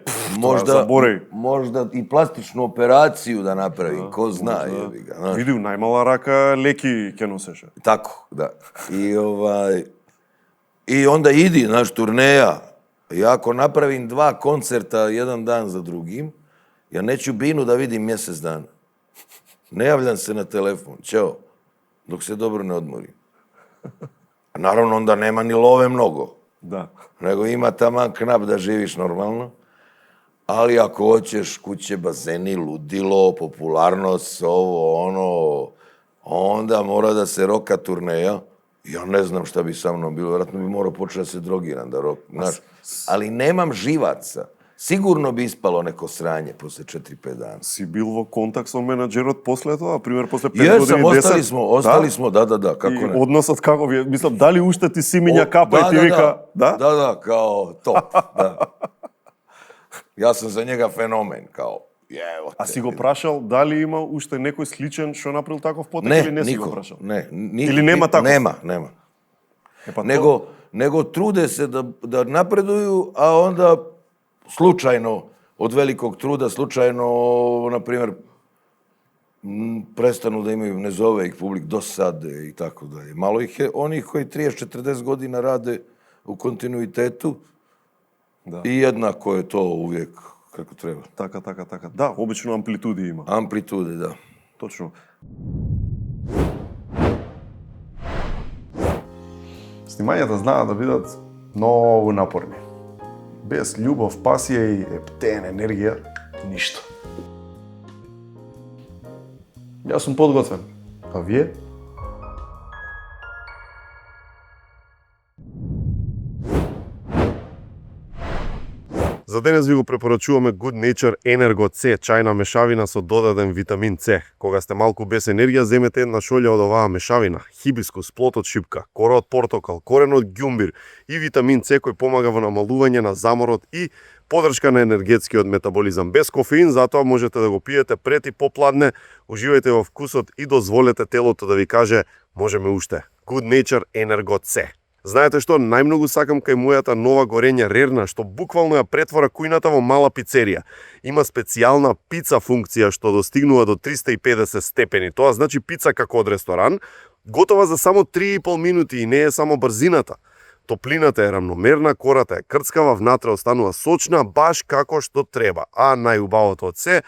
Заборај. Možda i plastičnu operaciju da napravim, ko zna. Jebi ga, znaš. Види, најмала рака леки ќе носеше. Tako, da. I onda idi, znaš, turneja. Ja ako napravim 2 koncerta jedan dan za drugim, ja neću Binu da vidim mjesec dana. Ne javljam se na telefon, ćao, dok se dobro ne odmorim. Naravno, onda nema ni love mnogo. Da. Nego ima taman knap da živiš normalno. Ali ako hoćeš kuće, bazeni, ludilo, popularnost, ovo, ono, onda mora da se roka turneja. Ja ne znam šta bi sa mnom bilo, vjerojatno bi morao početi da se drogiram, znaš. Ali nemam živaca. Sigurno bi ispalo neko sranje posle 4-5 dana. Si bil во контакт со менаџерот после тоа, пример после 5 години, Jesam, 10? ostali smo, da, kako И ne. односот како ви, мислам, дали уште ти си миња капа и ти вика, да? Da, kao top, da. Ja sam za njega fenomen, kao, evo te. А си го прашал дали има уште некој сличен што направил таков потек Ne, или не си го niko, прашал? ne. Ili nema tako? Nema. Е, па Nego trude se da napreduju, a onda slučajno, od velikog truda, slučajno, na primjer, prestanu da imaju, ne zove ih publik, dosade i tako dalje. Malo ih je onih koji 30-40 godina rade u kontinuitetu i jednako je to uvijek kako treba. Така. Да, обично амплитуди има. Amplitude, da. Точно. Снимањата знаат да бидат многу напорни. Без љубов, пасија и ептен енергија, ништо. Јас сум подготвен, а вие? За денес ви го препорачуваме Good Nature Energo C, чајна мешавина со додаден витамин С. Кога сте малку без енергија, земете една шолја од оваа мешавина. Хибискус, плод од шипка, кора од портокал, корен од ѓумбир и витамин С кој помага во намалување на заморот и поддршка на енергетскиот метаболизам. Без кофеин, затоа можете да го пиете пред и попладне. Уживајте во вкусот и дозволете телото да ви каже можеме уште. Good Nature Energo C. Знаете што, најмногу сакам кај мојата нова горења рерна, што буквално ја претвора кујната во мала пицерија. Има специјална пица функција што достигнува до 350 степени. Тоа значи пица како од ресторан, готова за само 3,5 минути и не е само брзината. Топлината е рамномерна, кората е крцкава, внатре останува сочна, баш како што треба. А најубавото од се,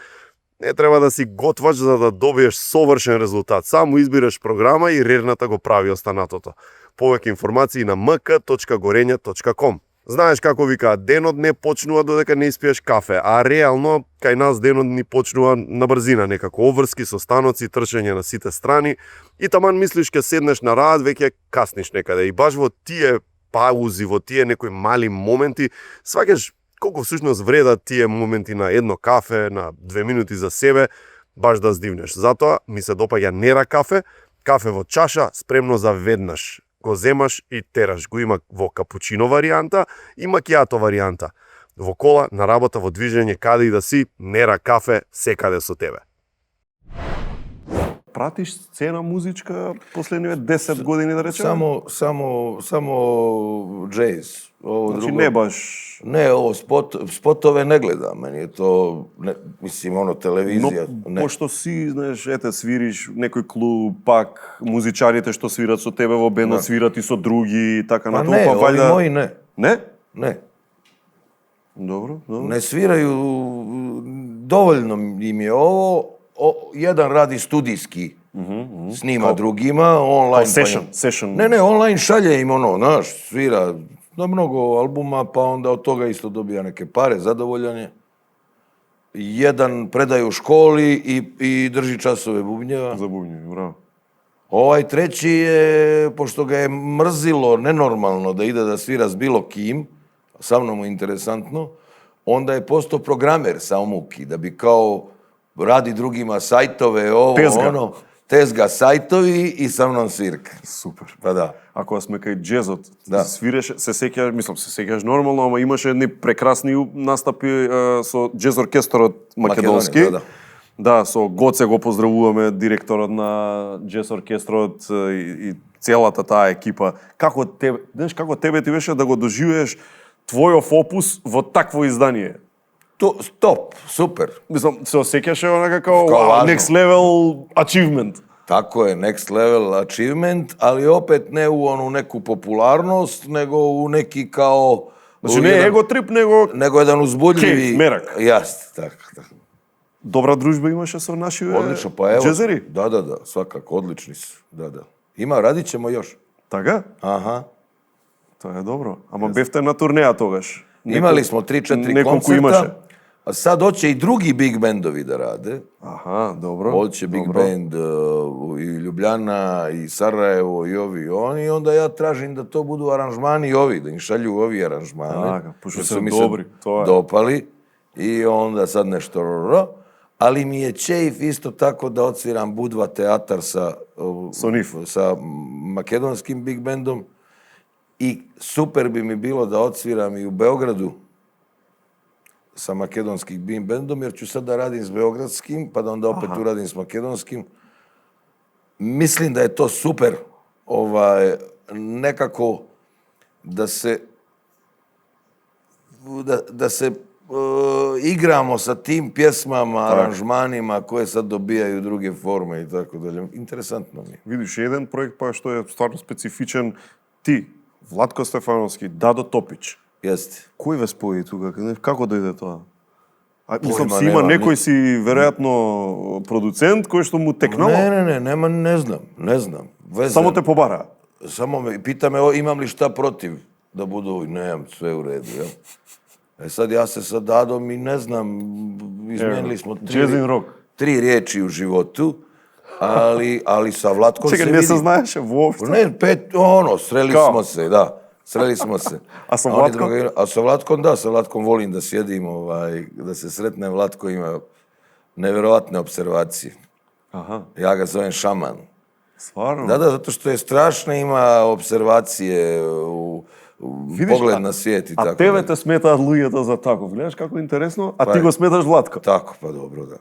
не треба да си готвач за да добиеш совршен резултат. Само избираш програма и рерната го прави останатото. Повеќе информации на mk.gorenja.com. Знаеш како викаат, денот не почнува додека не испиеш кафе, а реално кај нас денот ни почнува на брзина, некако обврски со станоци, трчање на сите страни и таман мислиш ке седнеш на рад, веќе касниш некаде и баш во тие паузи, во тие некои мали моменти, сваќаш колку всушност вредат тие моменти на едно кафе, на 2 минути за себе, баш да здивнеш. Затоа ми се допаѓа Нера кафе, кафе во чаша, спремно за веднаш. Го земаш и тераш. Го има во капучино варијанта и макијато варијанта. Во кола, на работа, во движење, каде и да си, Нера кафе секаде со тебе. Пратиш сцена музичка последниве 10 години, да речеме? Само джейз. Ovo Значи drugo- не баш... Ne, ovo spotove ne gledam, meni je to, mislim, ono, Но televizija, ne. пошто си, знаеш, ете, свириш некој клуб, пак музичарите што свират со тебе во бендот, свират и со други и така Pa натаму, ne, па ovi вајда... moji ne, Не? ne. Добро, добро. Ne sviraju, dovoljno im je ovo, jedan radi studijski, snima drugima, online... Session. Ne, online šalje im ono, znaš, svira na mnogo albuma, pa onda od toga isto dobija neke pare, zadovoljan je. Jedan predaje u školi i drži časove bubnjeva. За бубњеви, браво. Ovaj treći je, pošto ga je mrzilo nenormalno da ide da svira s bilo kim, sa mnom mu interesantno, onda je postao programer sa muki, da bi kao radi drugima sajtove, ovo, Tezga. ono, tezga sajtovi i sa mnom svirka. Супер. Pa da. Ако сме кај джезот, Да. свиреше, се сеќаш нормално, ама имаше едни прекрасни настапи со джез оркестарот македонски. Македонија, да. Да, со Гоце го поздравуваме, директорот на джез оркестрот и целата таа екипа. Како тебе, знаеш како тебе ти беше да го доживееш твојов опус во такво издание? Top, super. Мислам, се осеќаше онака као Као wow, важно. next level achievement. Tako je, next level achievement, ali opet ne u onu neku popularnost, nego u neki kao... Значи u не jedan- его трип, него nego jedan uzbudljivi... Kejf, мерак. Jeste, tako. добра дружба имаше со нашиве Odlično, pa evo. джезери. Da, svakako, odlični su. Da. Ima, radit ćemo još. Така? Aha. Тоа е добро. Ама бевте на турнеја тогаш. Imali smo 3-4 неколку имаше. koncerta, a sad hoće i drugi big bandovi da rade. Аха, добро. Hoće big band i Ljubljana, i Sarajevo, i ovi i oni. I onda ja tražim da to budu aranžmani i ovi, da im šalju ovi aranžmane. Така, pošto jer su su mi dobri, se to je. dopali. I onda sad nešto... Ali mi je čeif isto tako da odsviram Budva teatar sa makedonskim big bandom. I super bi mi bilo da odsviram i u Beogradu sa makedonskim big bandom, jer ću sad da radim s beogradskim, pa da onda opet uradim s makedonskim. Mislim da je to super, nekako da se igramo sa tim pjesmama, aranžmanima koje sad dobijaju druge forme i tako dalje. Interesantno mi je. Видиш, еден проект па што е стварно специфичен, ти, Владко Стефановски, Дадо Топич. Jeste. Кој ве спои тука? Како дојде тоа? А, мислам, Појма си има немам, некој си, веројатно, продуцент кој што му текнало? Ne znam. Veze. Само те побара. Samo me pita me imam li šta protiv da budu, nemam, sve u redu, jel? Sad ja se sa Dadom i ne znam, izmenili smo Jazzin rock. 3 riječi u životu, ali sa Vlatkom se Čekaj, vidi. не се знаеше воопшто. Ne, 5, sreli Kao? smo se, da. Sreli smo se. A sa oni Vlatkom? A sa Vlatkom, da, sa Vlatkom volim da sjedim, da se sretnem. Vlatko ima neverovatne observacije. Аха, Ja ga zovem šaman. стварно. Da, zato što je strašno, ima observacije u pogled na svijet i tako. А тебе dalje. те сметаат луѓето за таков. Гледаш како интересно? А Па ти е. го сметаш Владко. Tako, pa dobro, da.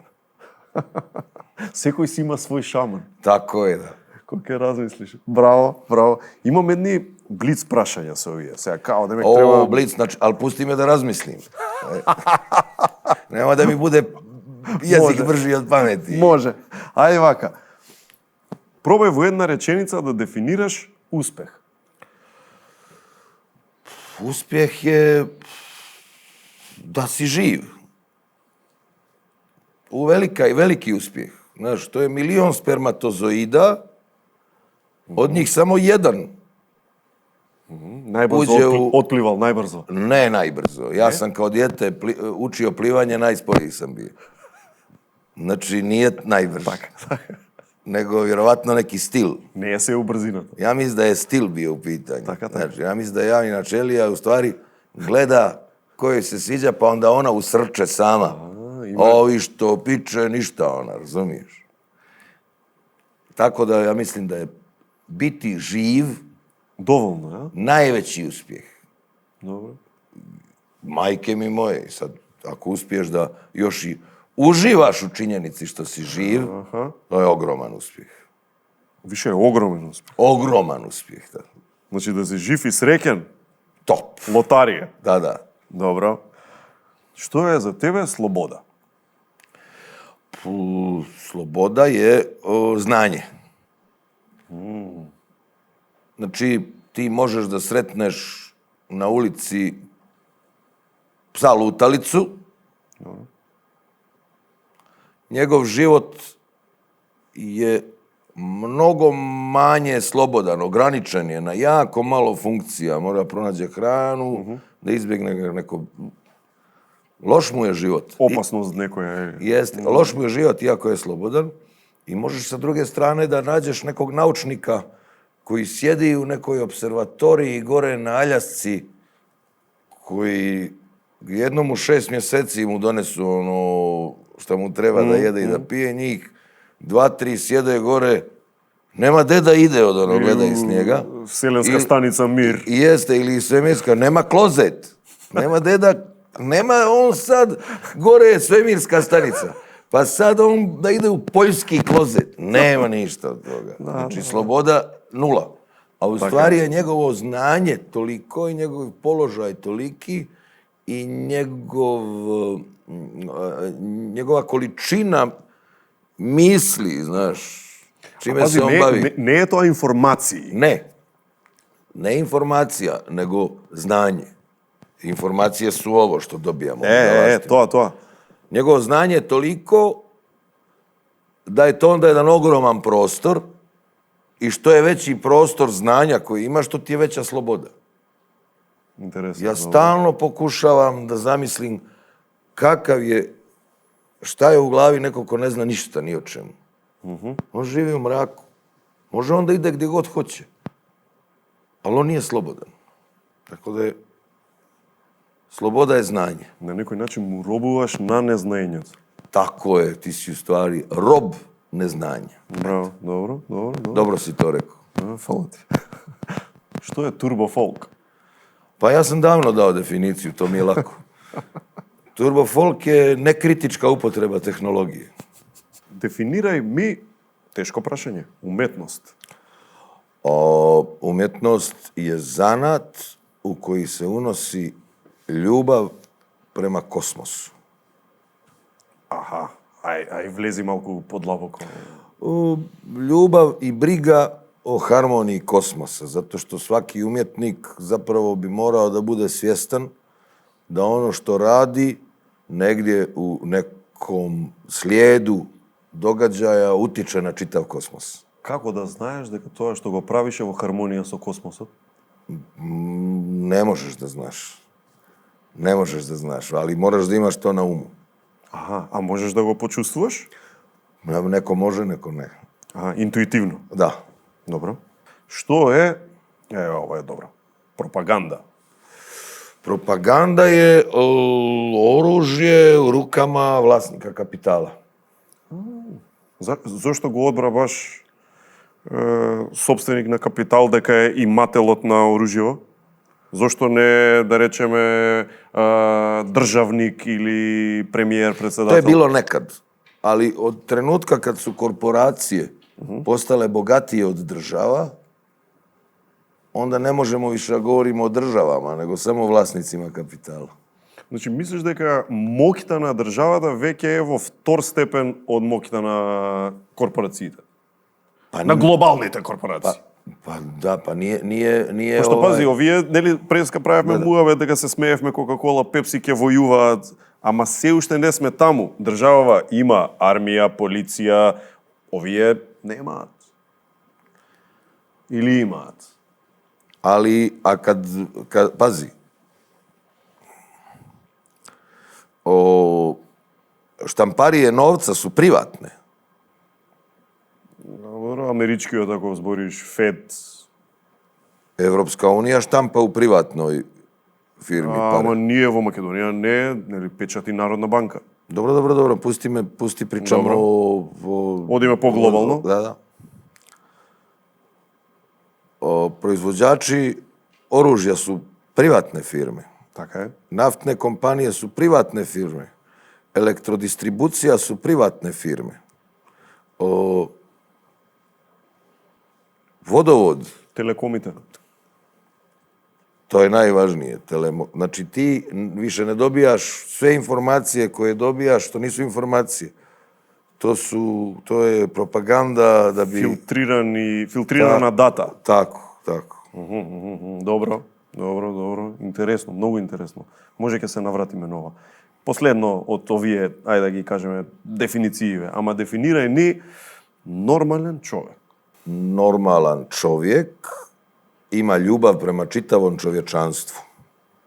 Секој си има свој шаман. Tako je, da. Кога ќе размислиш. Браво, браво. Имам едни блиц прашања со овие. Сега као да ме треба... О, блиц, значи, ali pusti me da razmislim. Nema da mi bude jezik Može. brži od pameti. Може. Ајде вака. Пробај во една реченица да дефинираш успех. Uspjeh je da si živ. Veliki uspjeh. Znaš, to je milion spermatozoida, od njih samo jedan Најбрзо Уđe u- отпливал, најбрзо. ne najbrzo. Ja sam kao dijete učio plivanje, najsporiji sam bio. Znači, nije najbrži. Nego vjerovatno neki stil. Не е се у брзината. Ja mislim da je stil bio u pitanju. Така. Znači, ja mislim da je javni načelija u stvari gleda kojoj se sviđa, pa onda ona usrče sama. Ovi što piče, ništa ona, razumiješ? Tako da ja mislim da je biti živ Доволно, а? najveći uspjeh. Добро. Majke mi moje, sad, ako uspiješ da još i uživaš u činjenici što si živ, to je ogroman uspjeh. Више е огромен успех. Ogroman uspjeh, da. Значи да си жив и среќен, Top. лотарија. Da, da. Добро. Што е за тебе слобода? Sloboda je znanje. Znači, ti možeš da sretneš na ulici psa lutalicu, njegov život je mnogo manje slobodan, ograničen je na jako malo funkcija. Mora pronađe hranu, da izbjegne neko... Loš mu je život. Опасност некоја е. Jeste, loš mu je život iako je slobodan i možeš sa druge strane da nađeš nekog naučnika koji sjedi u nekoj observatoriji gore na Aljasci, koji jednom u 6 mjeseci mu donesu ono što mu treba da jede i da pije, njih 2-3 sjede gore, nema gde da ide od onog gleda iz njega. Вселенска станица Мир. I jeste, ili svemirska, nema klozet, nema gde da, nema on sad, gore je svemirska stanica, pa sad on da ide u poljski klozet, nema ništa od toga. Znači, sloboda nula. A u stvari je njegovo znanje toliko i njegov položaj toliki i njegova količina misli, znaš, čime Пази, se on bavi. не е тоа информации. Ne informacija, nego znanje. Informacije su ovo što dobijamo. Тоа. Njegovo znanje je toliko da je to onda jedan ogroman prostor i što je veći prostor znanja koji imaš, to ti je veća sloboda. Интересно. Ja stalno pokušavam da zamislim šta je u glavi nekog ko ne zna ništa ni o čemu. On živi u mraku. Može on da ide gdje god hoće. Ali on nije slobodan. Tako da je sloboda je znanje. На некој начин му робуваш на незнаењето. Tako je, ti si u stvari rob neznanja. Браво, добро. Dobro si to rekao. Фала ти. Што е турбо фолк? Pa ja sam davno dao definiciju, to mi je lako. Turbo folk je nekritička upotreba tehnologije. Дефинирај ми, тешко прашање, уметност. Umjetnost je zanat u koji se unosi ljubav prema kosmosu. Аха, ај влези малку подлабоко. Ljubav i briga o harmoniji kosmosa, zato što svaki umjetnik zapravo bi morao da bude svjestan da ono što radi negdje u nekom slijedu događaja utiče na čitav kosmos. Како да знаеш дека тоа што го правиш е во хармонија со космосот? Ne možeš da znaš. Ne možeš da znaš, ali moraš da imaš to na umu. Аха, а можеш да го почувствуваш? Neko može, neko ne. Аха, интуитивно. Da. Добро. Што е, ова е добро, пропаганда? Propaganda je oružje u rukama vlasnika kapitala. Зошто го одбра баш собственик на капитал дека е имателот на оружјево? Зошто не, да речеме, државник или премиер, To je председател? bilo nekad, ali od trenutka kad su korporacije postale bogatije od država, onda ne možemo više da govorimo o državama, nego samo o vlasnicima kapitala. Значи, мислиш дека моќта на државата веќе е во втор степен од моќта на корпорациите? На глобалните корпорации. Pa nije Пошто пази, овие, нели, преска правевме муаве дека се смеевме Кока-кола, Пепси ќе војуваат, ама се уште не сме таму. Државава има армија, полиција, овие немаат. Или имаат. Ali, a pazi, štamparije novca su privatne. Добро, америчкиот, ако збориш, Фед. Evropska unija štampa u privatnoj firmi pare. Ама ние во Македонија не, нели, печати Народна банка. Dobro, pusti pričamo o... Одиме по-глобално. Da. Proizvođači oružja su privatne firme. Така е. Naftne kompanije su privatne firme. Elektrodistribucija su privatne firme. Vodovod, Телекомите. to je najvažnije. Znači ti više ne dobijaš sve informacije koje dobijaš, što nisu informacije. To je propaganda da bi... Филтрирана дата. Tako. Добро. Интересно, многу интересно. Може ќе се навратиме нова. Последно од овие, ајде да ги кажеме, дефиницииве. Ама дефинирај ни нормален човек. Normalan čovjek ima ljubav prema čitavom čovječanstvu,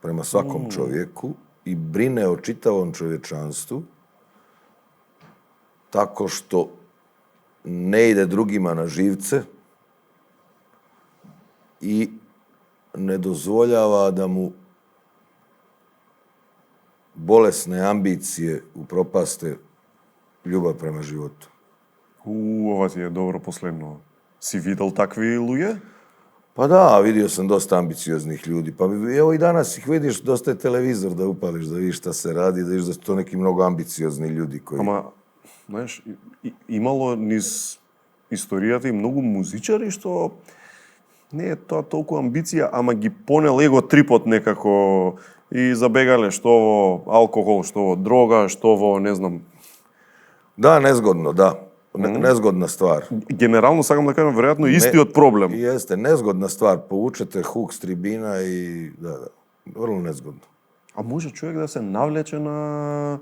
prema svakom čovjeku i brine o čitavom čovječanstvu tako što ne ide drugima na živce i ne dozvoljava da mu bolesne ambicije upropaste ljubav prema životu. Ова ти е добро последно. Си видел такви луѓе? Pa da, vidio sam dosta ambicioznih ljudi. Pa evo i danas ih vidiš, dosta je televizor da upališ, da vidiš šta se radi, da vidiš da su to neki mnogo ambiciozni ljudi koji... Ама, знаеш, имало низ историјата и многу музичари што не е тоа толку амбиција, ама ги понел его трипот некако и забегале што во алкохол, што во дрога, што во, не знам. Da, nezgodno, da. Nezgodna stvar. Генерално сакам да кажам, веројатно истиот проблем. Jeste, nezgodna stvar. Povučete huk s tribina i... Da. Vrlo nezgodno. А може човек да се навлече на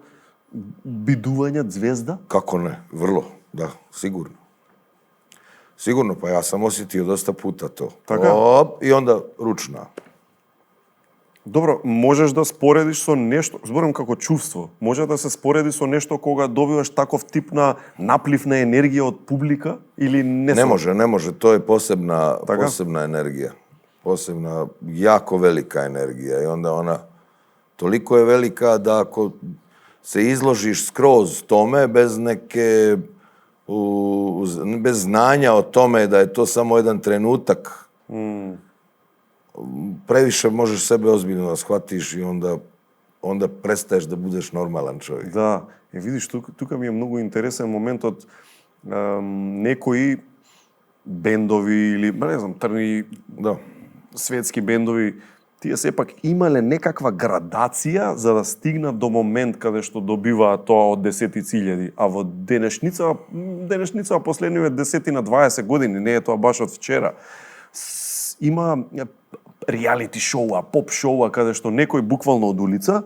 бидување звезда? Kako ne? Vrlo, da, sigurno. Sigurno, pa ja sam osjetio dosta puta to. Така? I onda ručna. Добро, можеш да споредиш со нешто, зборам како чувство, може да се спореди со нешто кога добиваш таков тип на наплив на енергија од публика или не? Ne može, to je posebna Така? energija. Posebna, jako velika energija i onda ona toliko je velika da ako se izložiš skroz tome bez neke, bez znanja o tome da je to samo jedan trenutak, previše možeš sebe ozbiljno da shvatiš i onda prestaješ da budeš normalan čovjek. Да, и видиш, тука ми е многу интересен моментот, некои бендови или, не знам, трни Da. светски бендови, тие сепак имале некаква градација за да стигнат до момент каде што добиваат тоа од десетици илјади, а во денешница последниве 10 на 20 години, не е тоа баш од вчера, има реалити шоуа, поп шоуа, каде што некој буквално од улица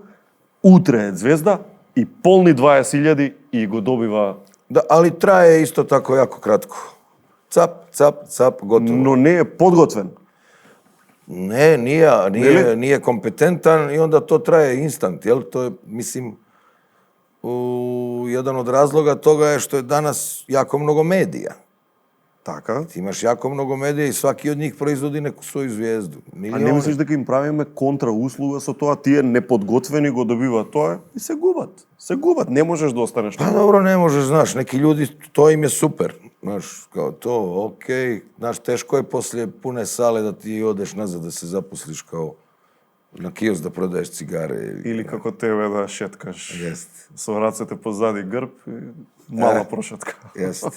утре е звезда и полни 20.000 и го добива. Da, ali traje isto tako jako kratko. Cap, gotovo. Но не е подготвен. Ne, nije kompetentan i onda to traje instant, jel? To je, mislim, jedan od razloga toga je što je danas jako mnogo medija. Така. Ti imaš jako mnogo medija i svaki od njih proizvodi neku svoju zvijezdu. А не мислиш дека им правиме контрауслуга со тоа, тие неподготвени го добиваат тоа и се губат. Се губат, не можеш да останеш. Pa dobro, ne možeš, znaš, neki ljudi, to im je super. Znaš, kao to, okej. Znaš, teško je poslije pune sale da ti odeš nazad da se zaposliš kao na kiosk da prodaješ cigare. Или како тебе да шеткаш Jeste. со рацете позади грб и мала прошетка. Jeste.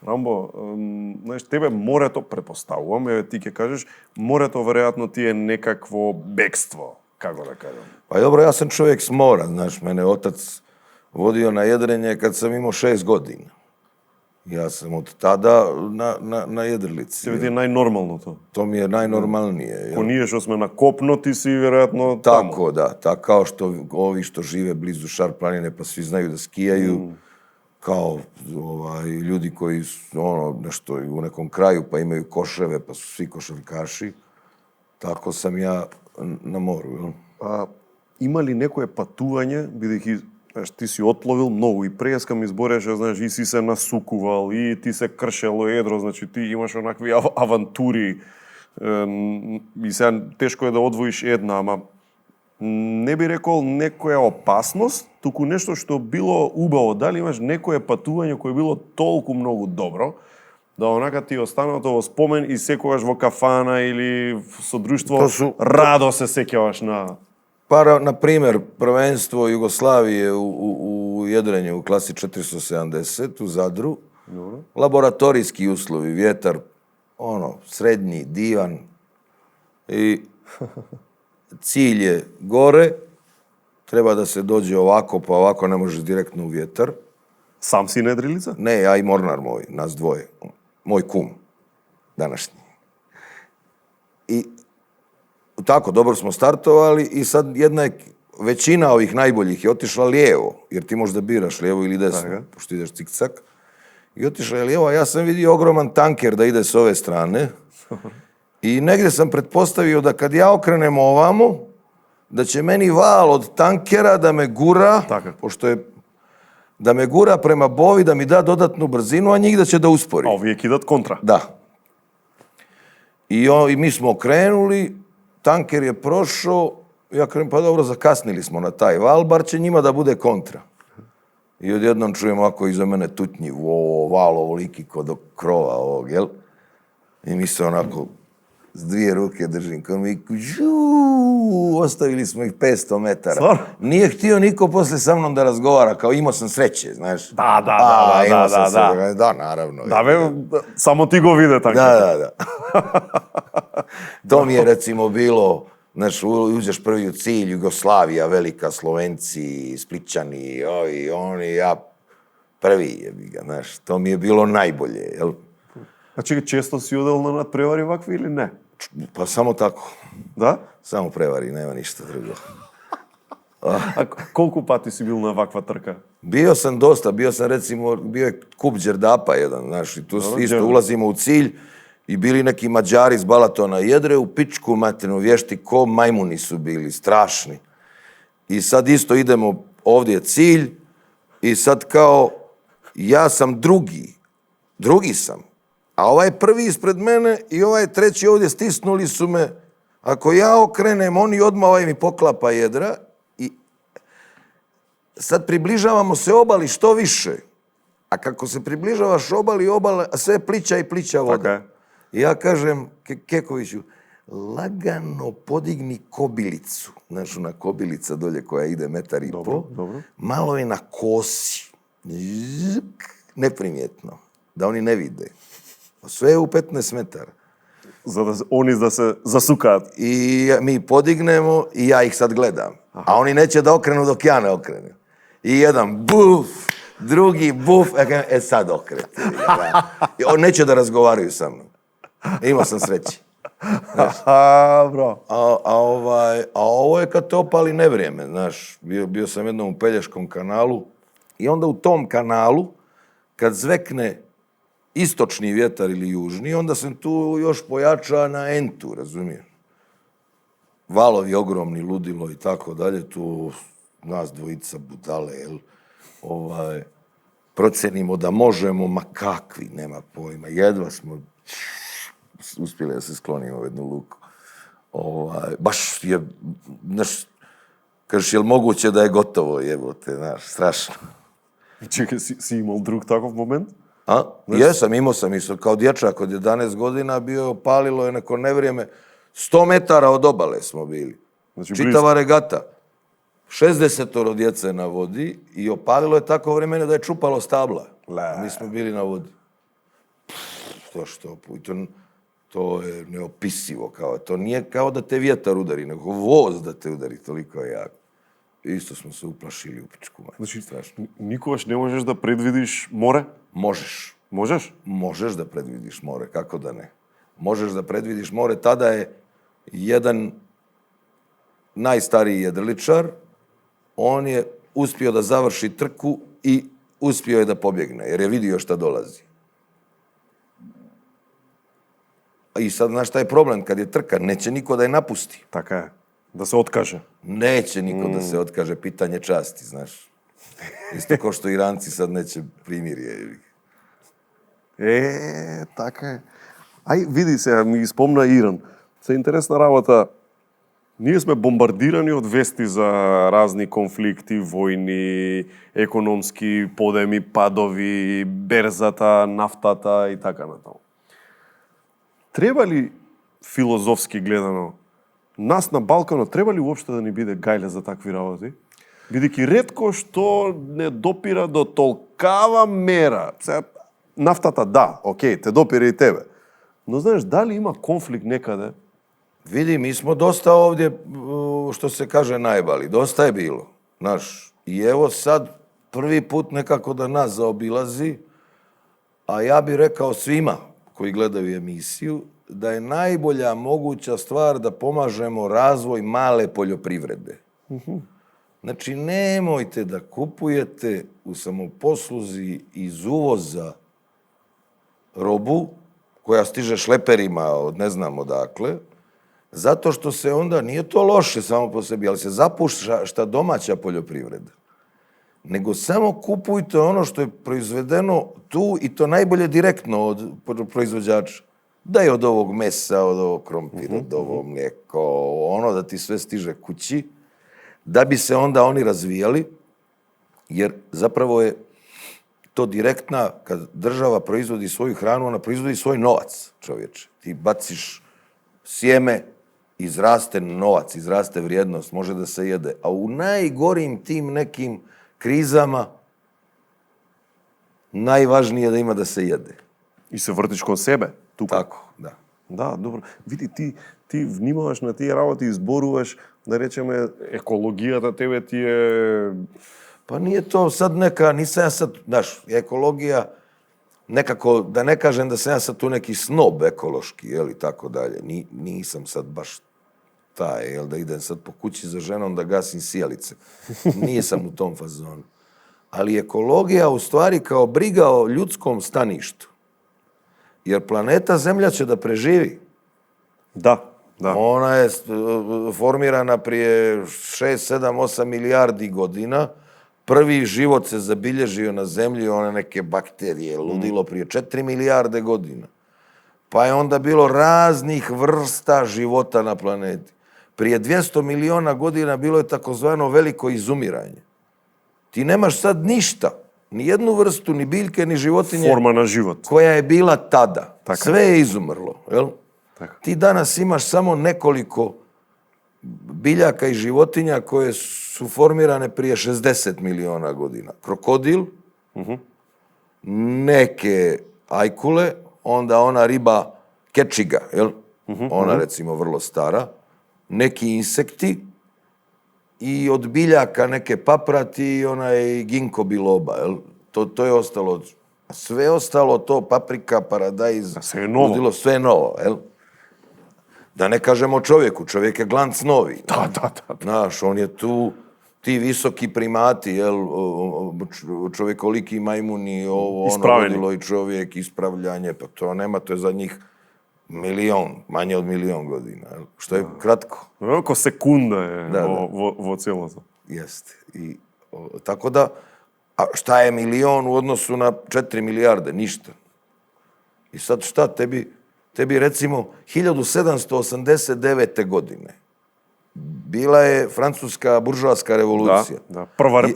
Рамбо, знаеш, тебе морето, препоставувам, еве ти ќе кажеш, морето веројатно ти е некакво бегство, како да кажам. Pa dobro, ja sam čovjek s mora, znaš, mene otac vodio na jedrenje kad sam imao 6 godina. Ja sam od tada na jedrilici. Тебе ти е најнормално тоа. To mi je najnormalnije. Ко ние што сме на копно, ти си веројатно тамо. Tako, da. Tako kao što ovi što žive blizu Šar planine pa svi znaju da skijaju, kao ljudi koji su nešto u nekom kraju pa imaju koševe pa su svi košarkaši. Tako sam ja na moru. Jel? А, има ли некое патување, бидејќи знаеш, ти си отпловил многу и преска ми збореше, знаеш, и си се насукувал, и ти се кршело едро, значи ти имаш онакви авантури. И сега тешко е да одвоиш една, ама не би рекол некоја опасност, туку нешто што било убаво. Дали имаш некое патување кое било толку многу добро, да онака ти останало во спомен и секогаш во кафана или со друштво радо се сеќаваш на... Pa, na primjer, prvenstvo Jugoslavije u jedrenju u klasi 470 u Zadru, laboratorijski uslovi, vjetar, srednji, divan i cilj je gore, treba da se dođe ovako, pa ovako ne možeš direktno u vjetar. Сам си недрилица? Ne, ja i mornar moj, nas dvoje, moj kum, današnji. I tako, dobro smo startovali i sad većina ovih najboljih je otišla lijevo, jer ti možda biraš lijevo ili desno, pošto ideš cik-cak. I otišla je lijevo, a ja sam vidio ogroman tanker da ide s ove strane. I negdje sam pretpostavio da kad ja okrenem ovamo, da će meni val od tankera da me gura, pošto je da me gura prema bovi, da mi da dodatnu brzinu, a njih da će da uspori. A ovije kidat kontra. Da. I mi smo okrenuli, tanker je prošao, ja kažem, pa dobro, zakasnili smo na taj val, bar će njima da bude kontra. I odjednom čujem ovako iza mene tutnji, val ovoliki kod krova ovog, jel? I mi se onako s dvije ruke držim, kao mi ostavili smo ih 500 metara. Stvarno? Nije htio niko posle sa mnom da razgovara, kao imao sam sreće, znaš. Da, naravno. Da, samo ti go vide tako. Da. To mi je recimo bilo, znaš, uđeš prvi u cilj, Jugoslavija, velika, Slovenci, Splićani, oni, ja prvi jebi ga, znaš, to mi je bilo najbolje, jel? A čekaj, često si udel na nadprevari ovakvi ili ne? Pa samo tako. Da? Samo prevari, nema ništa drugo. A koliko pati si bil na ovakva trka? Bio sam dosta, bio je kup Đerdapa jedan, znaš, i tu isto ulazimo u cilj i bili neki Mađari iz Balatona, jedre u pičku materinu, vješti ko majmuni su bili, strašni. I sad isto idemo, ovdje je cilj i sad kao, ja sam drugi sam, a ovaj prvi ispred mene i ovaj treći ovdje stisnuli su me, ako ja okrenem, oni odmah ovaj mi poklapa jedra i sad približavamo se obali što više. A kako se približavaš obali, a sve plića i plića voda. Okay. I ja kažem Kekoviću, lagano podigni kobilicu. Znaš, ona kobilica dolje koja ide 1,5 metra. Dobro. Malo je na kosi. Neprimjetno. Da oni ne vide. Sve je u 15 metara. Oni da se zasukaju. I mi podignemo i ja ih sad gledam. Aha. A oni neće da okrenu dok ja ne okrenem. I jedan buf, drugi buf, sad okret. On neće da razgovaraju sa mnom. Imao sam sreće. Bro. A ovo je kad te opali nevrijeme, znaš. Bio sam jednom u Pelješkom kanalu i onda u tom kanalu, kad zvekne istočni vjetar ili južni, onda sam tu još pojača na entu, razumiješ? Valovi ogromni, ludilo i tako dalje, tu nas dvojica budale, jel? Procenimo da možemo, ma kakvi, nema pojma, jedva smo uspjeli da se sklonimo u jednu luku. Baš je, znaš, kažeš, jel moguće da je gotovo, jebote, znaš, strašno. Čekaj, si imao drug takav moment? Jesam, imao sam isto. Kao dječak od 11 godina bio, palilo je neko nevrijeme. 100 metara od obale smo bili. Znači, čitava regata. 60 djece na vodi i opalilo je tako vremena da je čupalo stabla. Mi smo bili na vodi. što, to je neopisivo, kao, to nije kao da te vjetar udari, nego voz da te udari, toliko je jako. Isto smo se uplašili u pičku. Значи, Strašno. никогаш не можеш да предвидиш море? Možeš. Можеш? Možeš da predvidiš more, kako da ne? Možeš da predvidiš more, tada je jedan najstariji jedriličar, on je uspio da završi trku i uspio je da pobjegne, jer je vidio šta dolazi. I sad, znaš šta je problem? Kad je trka, neće niko da je napusti. Така е. Да се откаже. Neće niko da se otkaže, pitanje časti, znaš. Isto kao što Iranci sad neće primirje. Така е. Ај, види сега, ми ги спомна Иран. Се интересна работа. Ние сме бомбардирани од вести за разни конфликти, војни, економски подеми, падови, берзата, нафтата и така натаму. Треба ли, филозофски гледано, нас на Балканот треба ли уопште да ни биде гајле за такви работи? Бидејќи ретко што не допира до толкава мера. Сега, нафтата да, окей, те допира и тебе. Но знаеш, дали има конфликт некаде? Vidi, mi smo dosta ovdje, što se kaže, najbali. Dosta je bilo, znaš. I evo sad, prvi put nekako da nas zaobilazi, a ja bih rekao svima koji gledaju emisiju, da je najbolja moguća stvar da pomažemo razvoj male poljoprivrede. Znači, nemojte da kupujete u samoposluzi iz uvoza robu koja stiže šleperima od ne znam odakle, zato što se onda, nije to loše samo po sebi, ali se zapušta domaća poljoprivreda. Nego samo kupujte ono što je proizvedeno tu i to najbolje direktno od proizvođača. Da je od ovog mesa, od ovog krompira, od ovog mlijeko, ono da ti sve stiže kući, da bi se onda oni razvijali, jer zapravo je to direktna, kad država proizvodi svoju hranu, ona proizvodi svoj novac, čovječe. Ti baciš sjeme, izraste novac, izraste vrijednost, može da se jede. A u najgorim tim nekim krizama najvažnije je da ima da se jede. И се вртиш кон себе, тука. Tako, da. Да, добро. Види, ти внимаваш на тие работи, изборуваш, да речеме, екологијата тебе ти е... Pa nije to sad neka, nisam ja sad, znaš, ekologija, nekako, da ne kažem da sam ja sad tu neki snob ekološki, jel, tako dalje. Nisam sad baš taj, jel, da idem sad po kući za ženom da gasim sijalice. Nisam u tom fazonu. Ali ekologija u stvari kao briga o ljudskom staništu. Jer planeta Zemlja će da preživi. Да, да. Ona je formirana prije 6, 7, 8 milijardi godina. Prvi život se zabilježio na Zemlji, one neke bakterije, ludilo prije 4 milijarde godina. Pa je onda bilo raznih vrsta života na planeti. Prije 200 miliona godina bilo je takozvano veliko izumiranje. Ti nemaš sad ništa, ni jednu vrstu, ni biljke, ni životinje Форма на живот. koja je bila tada. Така. Sve je izumrlo, jel? Така. Ti danas imaš samo nekoliko biljaka i životinja koje su formirane prije 60 miliona godina. Krokodil, neke ajkule, onda ona riba kečiga, jel? Ona recimo vrlo stara, neki insekti i od biljaka neke paprati i onaj ginko biloba, jel? To je ostalo. Sve ostalo to, paprika, paradajz, sve je novo. ludilo, sve je novo, jel? Da ne kažemo čovjeku, čovjek je glanc novi. Da. Znaš, on je tu, ti visoki primati, jel, čovjekoliki majmuni, ovo, ono, Ispraveni. ludilo i čovjek, ispravljanje, pa to nema, to je za njih manje od milion godina, jel? Što je kratko. Ко секунда е Да, во целото. Jeste. Tako da, a šta je milion u odnosu na 4 milijarde? Ništa. I sad šta tebi recimo 1789. godine bila je francuska buržoaska revolucija. Да.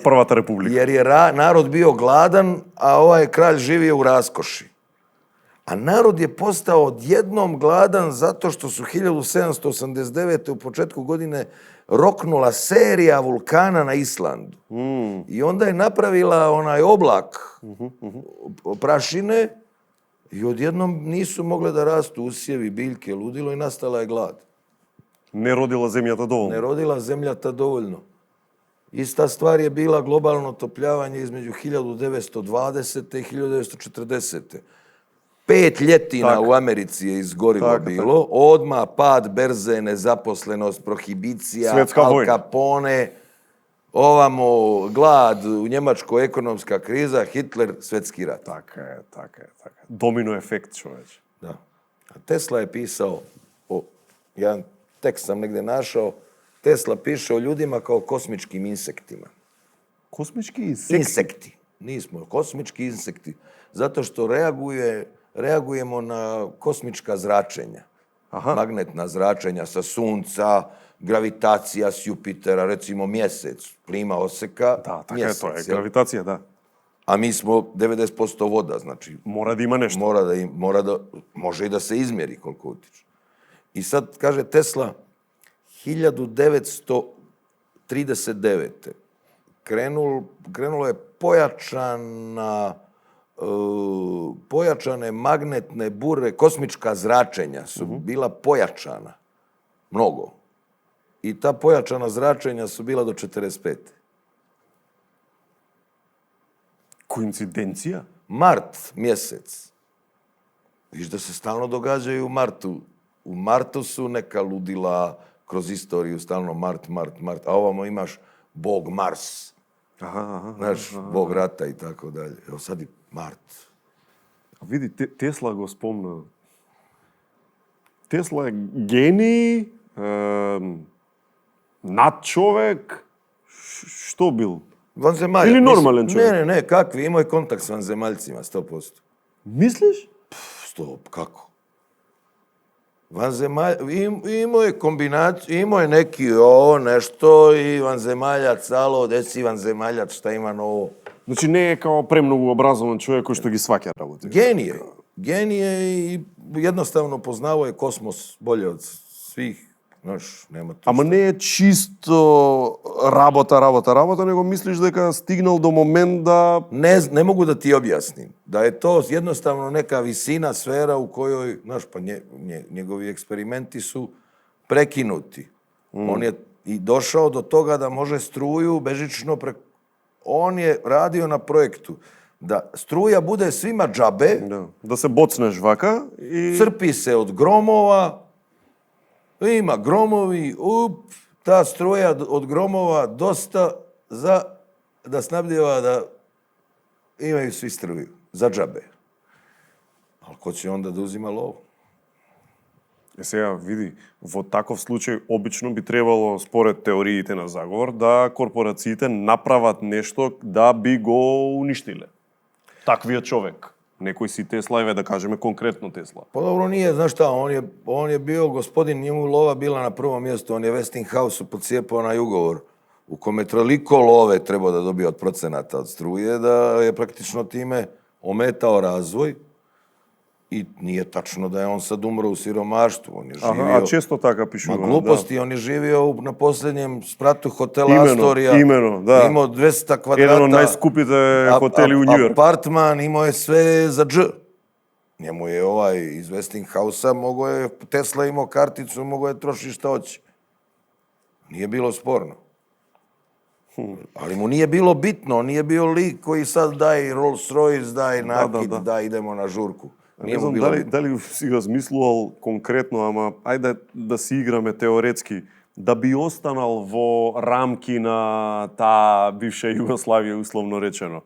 Првата република. Jer je narod bio gladan, a ovaj kralj živio u raskoši. A narod je postao odjednom gladan zato što su 1789. u početku godine roknula serija vulkana na Islandu. I onda je napravila onaj oblak prašine I odjednom nisu mogle da rastu usjevi, biljke, ludilo i nastala je glad. Не родила земјата доволно. Ne rodila zemljata dovoljno. Ista stvar je bila globalno otopljavanje između 1920. i 1940. 5 ljetina u Americi je izgorilo bilo. Odmah pad berze, nezaposlenost, prohibicija, Svjetska Al vojna. Capone, ovamo glad, u Njemačkoj ekonomska kriza, Hitler, svjetski rat. Така е. Домино ефект, човече. Da. A Tesla je pisao, jedan tekst sam negdje našao, Tesla piše o ljudima kao kosmičkim insektima. Космички инсекти. Insekti. Nismo, kosmički insekti. Zato što reagujemo na kosmička zračenja. Magnetna zračenja sa Sunca, gravitacija s Jupitera, recimo mjesec, plima oseka, Да, така е mjesec. тоа. jel? Гравитација, да. A mi smo 90% voda, znači Мора да има нешто. može i da se izmjeri koliko utiče. I sad, kaže Tesla, 1939. Krenulo je pojačane magnetne bure, kosmička zračenja su bila pojačana. Mnogo. I ta pojačana zračenja su bila do 45. Коинциденција? Mart mjesec. Viš da se stalno događaju u Martu. U Martu su neka ludila kroz istoriju, stalno Mart. A ovamo imaš Bog Mars. Znaš, Bog rata i tako dalje. Evo sad i Mart. Види, Тесла го спомна. Тесла е гений, надчовек, што бил? Vanzemalja. Ili normalan čovjek? Ne, kakvi? Imao je kontakt s vanzemaljcima, 100%. Мислиш? Stop, kako? Imao je kombinaciju, imao je neki nešto i vanzemaljac, alo, gde si vanzemaljac, šta ima novo? Значи не е као премногу образован човек кој што ги сваќа работи. Genije i jednostavno poznavao je kosmos bolje od svih. Znaš, nema tu Ама не е чисто работа, него мислиш дека стигнал до момент да... Ne mogu da ti objasnim. Da je to jednostavno neka visina, sfera u kojoj, znaš, pa njegovi eksperimenti su prekinuti. On je i došao do toga da može struju bežično On je radio na projektu da struja bude svima džabe, Да се боцнеш вака и... crpi se od gromova, ima gromovi, ta struja od gromova dosta da snabdjeva da imaju svi struju, za džabe. Ali ko će onda da uzima lovu? Сега, види, во таков случај обично би требало, според теориите на заговор, да корпорациите направат нешто да би го уништиле. Таквиот човек. Некој си Тесла, еве да кажеме конкретно Тесла. Pa dobro nije, znaš šta, on je bio gospodin, njemu lova bila na prvom mjestu, on je Westinghouse pocijepao na ugovor u kome toliko love trebao da dobije od procenata od struje, da je praktično time ometao razvoj i nije tačno da je on sad umro u siromaštvu, on je živio... A često така пишува. Ma gluposti, on je živio na posljednjem spratu hotela Astoria. Имено, да. Imao 200 kvadrata. Еден од најскупите хотели у Њујорк. Apartman, imao je sve za dž. Njemu je iz Westinghouse-a, Tesla imao karticu, mogao je trošiti šta hoće. Nije bilo sporno. Ali mu nije bilo bitno, on nije bio lik koji sad daj Rolls Royce, daj nakit, daj idemo na žurku. Не знам дали си размислувал конкретно, ама ајде да си играме теоретски, да би останал во рамки на таа бивша Југославија, условно речено.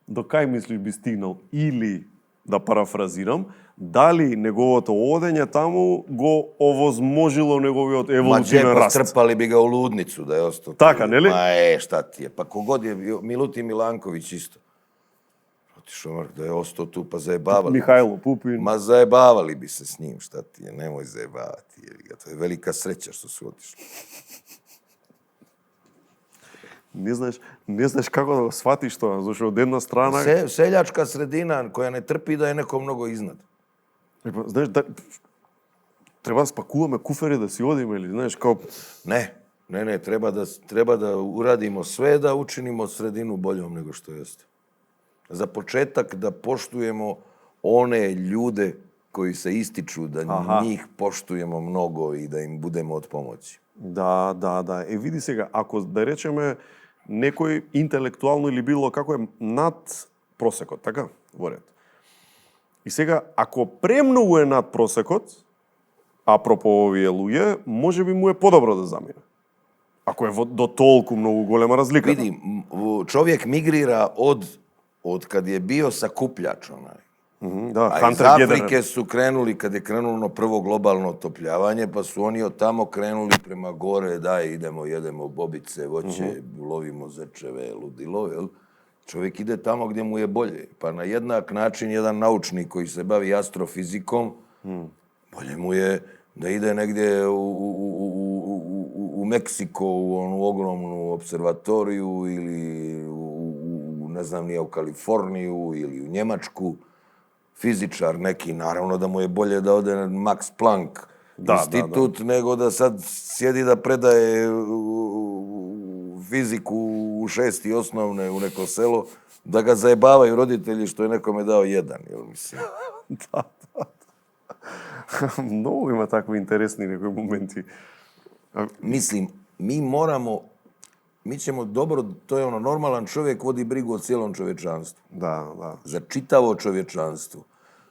До кај мислиш би стигнал? Или, да парафразирам, дали неговото одење таму го овозможило неговиот еволутивен раст? Strpali bi ga u ludnicu da je ostao. Така, нели? Ma šta ti je, pa kogod je bio, Milutin Milanković isto. Otišao da je ostao tu, pa zajebavali. Михајло Пупин. Ma zajebavali bi se s njim, šta ti je, nemoj zajebavati. To je velika sreća što su otišli. Не знаеш како да го сватиш тоа, зашто од една страна... Seljačka sredina koja ne trpi da je neko mnogo iznad. Знаеш, треба да спакуваме куфери да си одиме или знаеш како... Ne, treba da uradimo sve da učinimo sredinu boljom nego što jeste. Za početak da poštujemo one ljude koji se ističu, da Aha. njih poštujemo mnogo i da im budemo od pomoći. Да. Види сега, ако да речеме некој интелектуално или било како е над просекот, така? Во ред. И сега, ако премногу е над просекот, апропо овие луѓе, може би му е подобро да замине. Ако е до толку многу голема разлика. Vidi, čovjek migrira od kad je bio sakupljač onaj. Да, A iz хантер Afrike su krenuli, kad je krenulo ono prvo globalno otopljavanje, pa su oni od tamo krenuli prema gore, daj, idemo, jedemo bobice, voće, lovimo zečeve, ludilo, jel? Čovjek ide tamo gdje mu je bolje. Pa na jednak način jedan naučnik koji se bavi astrofizikom, bolje mu je da ide negdje u Meksiko, u onu ogromnu observatoriju ili ne znam nije, u Kaliforniju ili u Njemačku. Fizičar neki, naravno da mu je bolje da ode na Max Planck institut nego da sad sjedi da predaje fiziku u 6. osnovne u neko selo, da ga zajebavaju roditelji što je nekome dao 1, jel mislim. Да. Многу има такви интересни некои моменти. Mislim, mi ćemo dobro, to je ono, normalan čovjek vodi brigu o cijelom čovječanstvu. Да. Za čitavo čovječanstvo.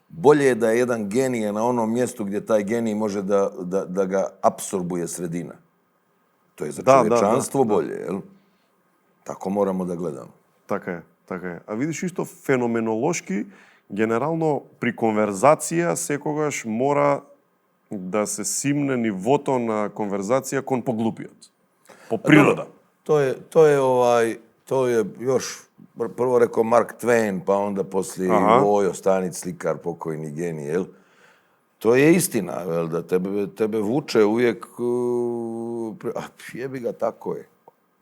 Bolje je da je jedan genije na onom mjestu gdje taj genij može da ga apsorbuje sredina. To je za čovječanstvo bolje, jel? Tako moramo da gledamo. Така е. А видиш исто феноменолошки, генерално при конверзација секогаш мора да се симне нивото на конверзација кон поглупиот. По природа. To je još prvo rekao Mark Twain, pa onda poslije Vojo Stanić, slikar, pokojni genij, jel? To je istina, jel, da tebe vuče uvijek, jebi ga, tako je.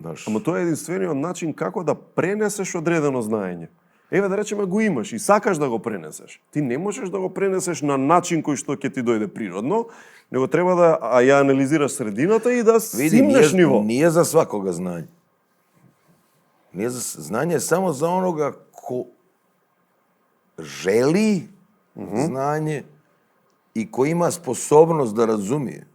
Znaš. Ама тоа е единствениот начин како да пренесеш одредено знаење. Еве да речеме го имаш и сакаш да го пренесеш. Ти не можеш да го пренесеш на начин кој што ќе ти дојде природно, него треба да ја анализираш средината и да симнеш ниво. Nije za svakoga znanje. Znanje je samo za onoga ko želi znanje i ko ima sposobnost da razumije.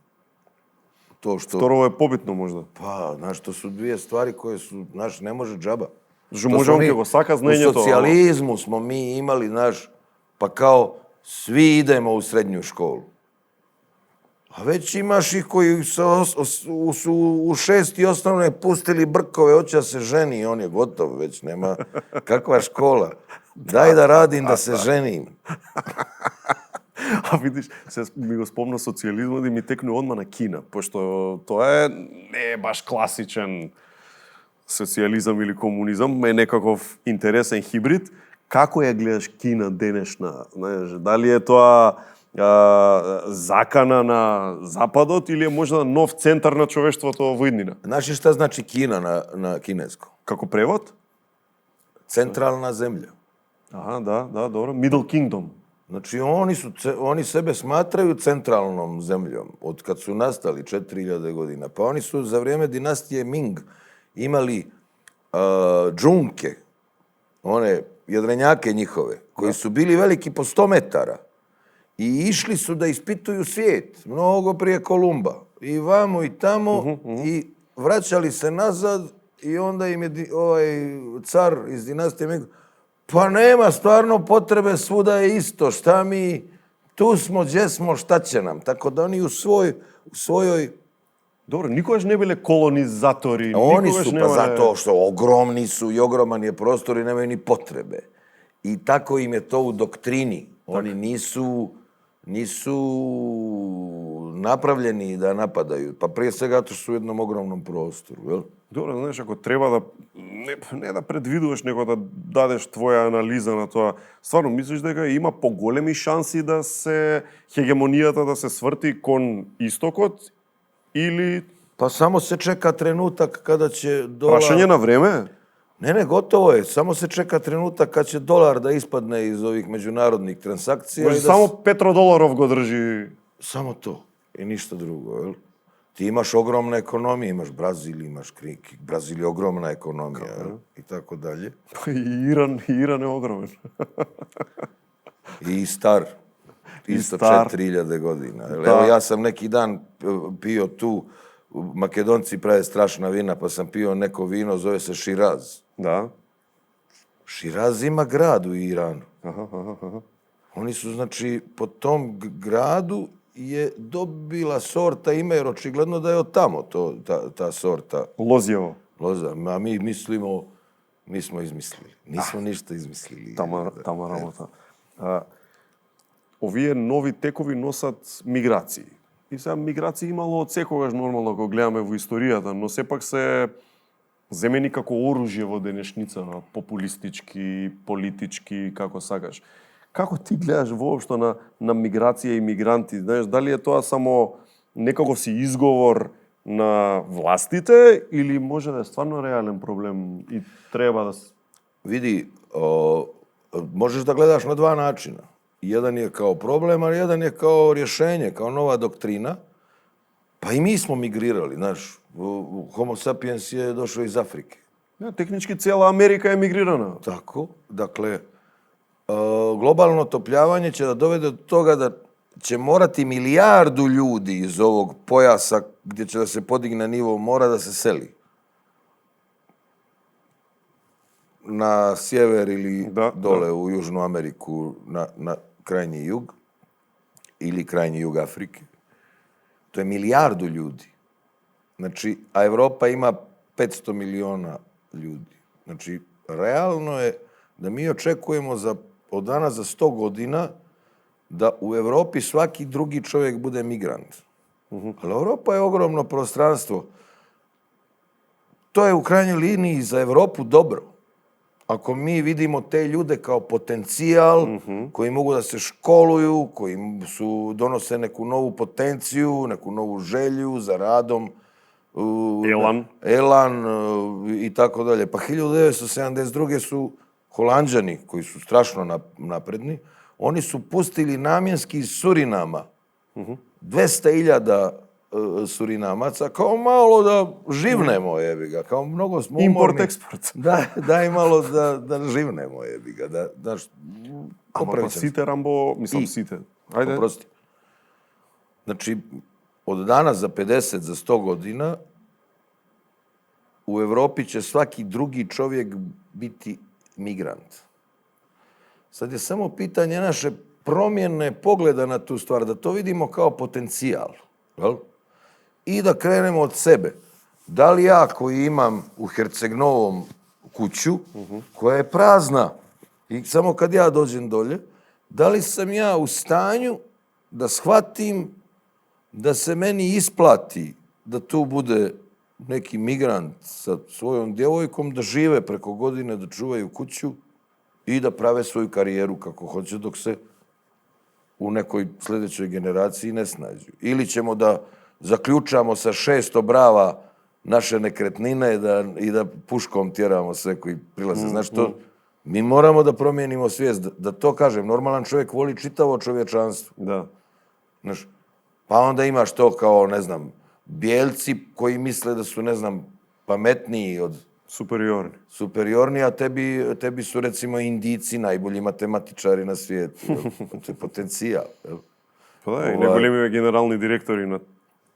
To što... Второ е побитно можда. Pa, znaš, to su dvije stvari koje su, znaš, ne može džaba. Што може он ќе го сака знаењето. U socijalizmu smo mi imali, znaš, pa kao svi idemo u srednju školu. A već imaš ih koji su u 6. osnovne pustili brkove, hoće da se ženi i on je gotov, već nema kakva škola. Daj da radim da se ženim. А видиш, се ми го спомна социјализмот и ми текну одма на Кина, пошто тоа не е баш класичен социјализам или комунизам, е некаков интересен хибрид. Како ја гледаш Кина денешна? Знаеш, дали е тоа закана на Западот или е можда нов центар на човештвото во иднина? Знаеш šta znači Kina na kineskom? Како превод? Centralna zemlja. Aha, da, dobro. Middle Kingdom. Znači, oni sebe smatraju centralnom zemljom od kad su nastali 4000 godina. Pa oni su za vrijeme dinastije Ming imali džunke, one jedrenjake njihove, koji su bili veliki po 100 metara. I išli su da ispituju svijet, mnogo prije Kolumba. I vamo i tamo, i vraćali se nazad i onda im je ovaj car iz dinastije Ming, pa nema stvarno potrebe, svuda je isto, šta mi, tu smo, gdje smo, šta će nam. Tako da oni u svojoj... Dobro, nikogаш не биле колонизатори. Oni su, pa zato što ogromni su i ogroman je prostor i nemaju ni potrebe. I tako im je to u doktrini. Oni nisu napravljeni da napadaju. Pa prije svega zato što su u jednom ogromnom prostoru, jel? Добро, знаеш, ако треба да не да предвидуваш, него да дадеш твоја анализа на тоа, стварно мислиш дека има поголеми шанси да се хегемонијата да се сврти кон истокот или Pa samo se čeka trenutak kada će dolar... прашање на време? Ne, gotovo je. Samo se čeka trenutak kad će dolar da ispadne iz ovih međunarodnih transakcija. Може само петродоларов го држи. Samo to i ništa drugo, jel? Ti imaš ogromne ekonomije, imaš Brazil, imaš Brazil je ogromna ekonomija, jel? I tako dalje. И Иран е огромен. I star. Isto star. 4000 godina. Da. Evo, ja sam neki dan pio tu, Makedonci prave strašna vina, pa sam pio neko vino, zove se Širaz. Da. Širaz ima grad u Iranu. Aha. Oni su, znači, po tom gradu je dobila sorta ime, jer očigledno da je od tamo ta sorta Lozjevo. loza. A mi mislimo, mi smo izmislili. Nismo ništa izmislili. Тама работа. Овие нови текови носат миграции. И сега миграции имало од секогаш нормално кога гледаме во историјата, но сепак се земени како оружје во денешница, популистички, политички, како сакаш. Како ти гледаш воопшто на миграција и мигранти? Знаеш, дали е тоа само некаков си изговор на властите или може да е стварно реален проблем и треба да Vidi, možeš da gledaš na dva načina. Jedan je kao problem, a jedan je kao rješenje, kao nova doktrina. Pa i mi smo migrirali, znaš. Homo sapiens je došao iz Afrike. Ja, tehnički cijela Amerika je emigrirana. Tako, dakle, globalno otopljavanje će da dovede do toga da će morati 1 milijardu ljudi iz ovog pojasa gdje će da se podigne nivo mora da se seli. Na sjever ili dole u Južnu Ameriku, na krajnji jug ili krajnji jug Afrike. To je 1 milijardu ljudi. Znači, a Evropa ima 500 miliona ljudi. Znači, realno je da mi očekujemo od danas za 100 godina da u Evropi svaki drugi čovjek bude migrant. Ali Europa je ogromno prostranstvo. To je u krajnjoj liniji za Evropu dobro. Ako mi vidimo te ljude kao potencijal, koji mogu da se školuju, koji donose neku novu potenciju, neku novu želju za radom, elan i tako dalje. Pa 1972. su Holanđani, koji su strašno napredni, oni su pustili namjenski iz Surinama 200.000 Surinamaca, kao malo da živnemo, jebi ga, kao mnogo smo umorni. Import-eksport. Daj malo da živnemo, jebi ga, Ама па сите Рамбо, мислам сите. Ајде. Oprosti. Znači, od danas za 50, za 100 godina u Evropi će svaki drugi čovjek biti migrant. Sad je samo pitanje naše promjene pogleda na tu stvar, da to vidimo kao potencijal. Jel? I da krenemo od sebe. Da li ja koji imam u Herceg-Novom kuću, koja je prazna, i samo kad ja dođem dolje, da li sam ja u stanju da shvatim da se meni isplati da tu bude neki migrant sa svojom djevojkom, da žive preko godine, da čuvaju kuću i da prave svoju karijeru kako hoće dok se u nekoj sljedećoj generaciji ne snađu. Ili ćemo da zaključamo sa 600 brava naše nekretnine i da puškom tjeramo sve koji prilaze. Znaš, mi moramo da promijenimo svijest. Da to kažem, normalan čovjek voli čitavo čovječanstvo. Da. Znaš, pa onda imaš to kao, ne znam, bijelci koji misle da su, ne znam, pametniji od superiorni, a tebi su, recimo, Indijci najbolji matematičari na svijetu. To je potencijal. Pa da, i najголемиве генерални директори на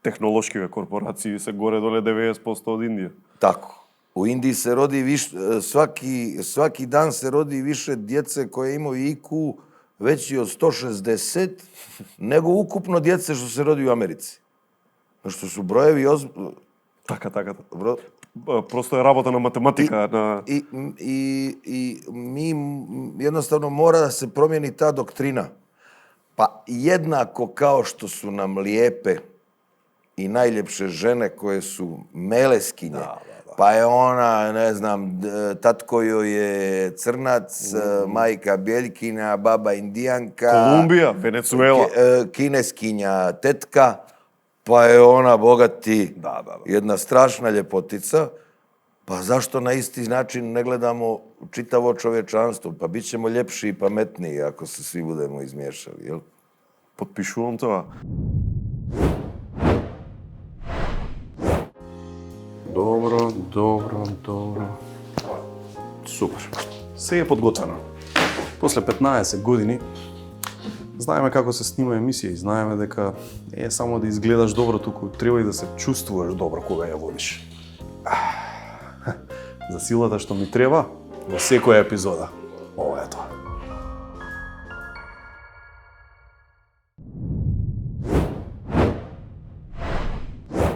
технолошкиве корпорации се горе-доле 90% од Индија. Tako. U Indiji se rodi svaki dan se rodi više djece koje imaju IQ veći od 160 nego ukupno djece što se rodi u Americi. Što su brojevi Така. Просто е работа на математика. I mi jednostavno mora da se promijeni ta doktrina. Pa jednako kao što su nam lijepe i najljepše žene koje su meleskinje, pa je ona, ne znam, tatko joj je crnac, majka Bjeljkinja, baba Indijanka, Kolumbija, Venezuela, kineskinja tetka, pa je ona bogati, jedna strašna ljepotica. Pa zašto na isti način ne gledamo čitavo čovječanstvo? Pa bit ćemo ljepši i pametniji ako se svi budemo izmiješali, jel? Potpisujem тоа. Dobro. Супер. Се е подготвено. После 15 години Знаеме како се снима емисија и знаеме дека не е само да изгледаш добро, туку треба и да се чувствуваш добро кога ја водиш. За силата што ми треба во секоја епизода. Ова е тоа.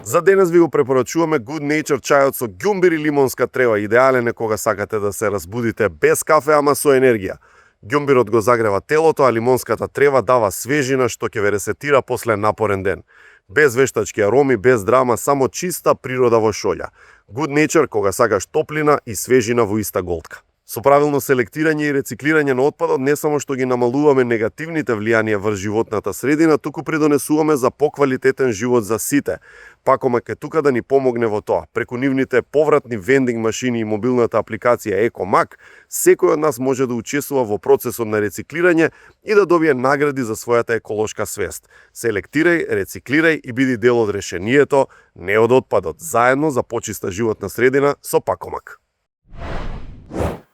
За денес ви го препорачуваме Good Nature чајот со ѓумбир и лимонска трева. Идеален е кога сакате да се разбудите без кафе, ама со енергија. Ѓумбирот го загрева телото, а лимонската трева дава свежина што ќе ве ресетира после напорен ден. Без вештачки ароми, без драма, само чиста природа во шолја. Good Nature кога сакаш топлина и свежина во иста голтка. Со правилно селектирање и рециклирање на отпадот не само што ги намалуваме негативните влијанија врз животната средина, туку придонесуваме за поквалитетен живот за сите. Пакомак е тука да ни помогне во тоа. Преку нивните повратни вендинг машини и мобилната апликација Екомак, секој од нас може да учествува во процесот на рециклирање и да добие награди за својата еколошка свест. Селектирај, рециклирај и биди дел од решението, не од отпадот, заедно за почиста животна средина со Пакомак.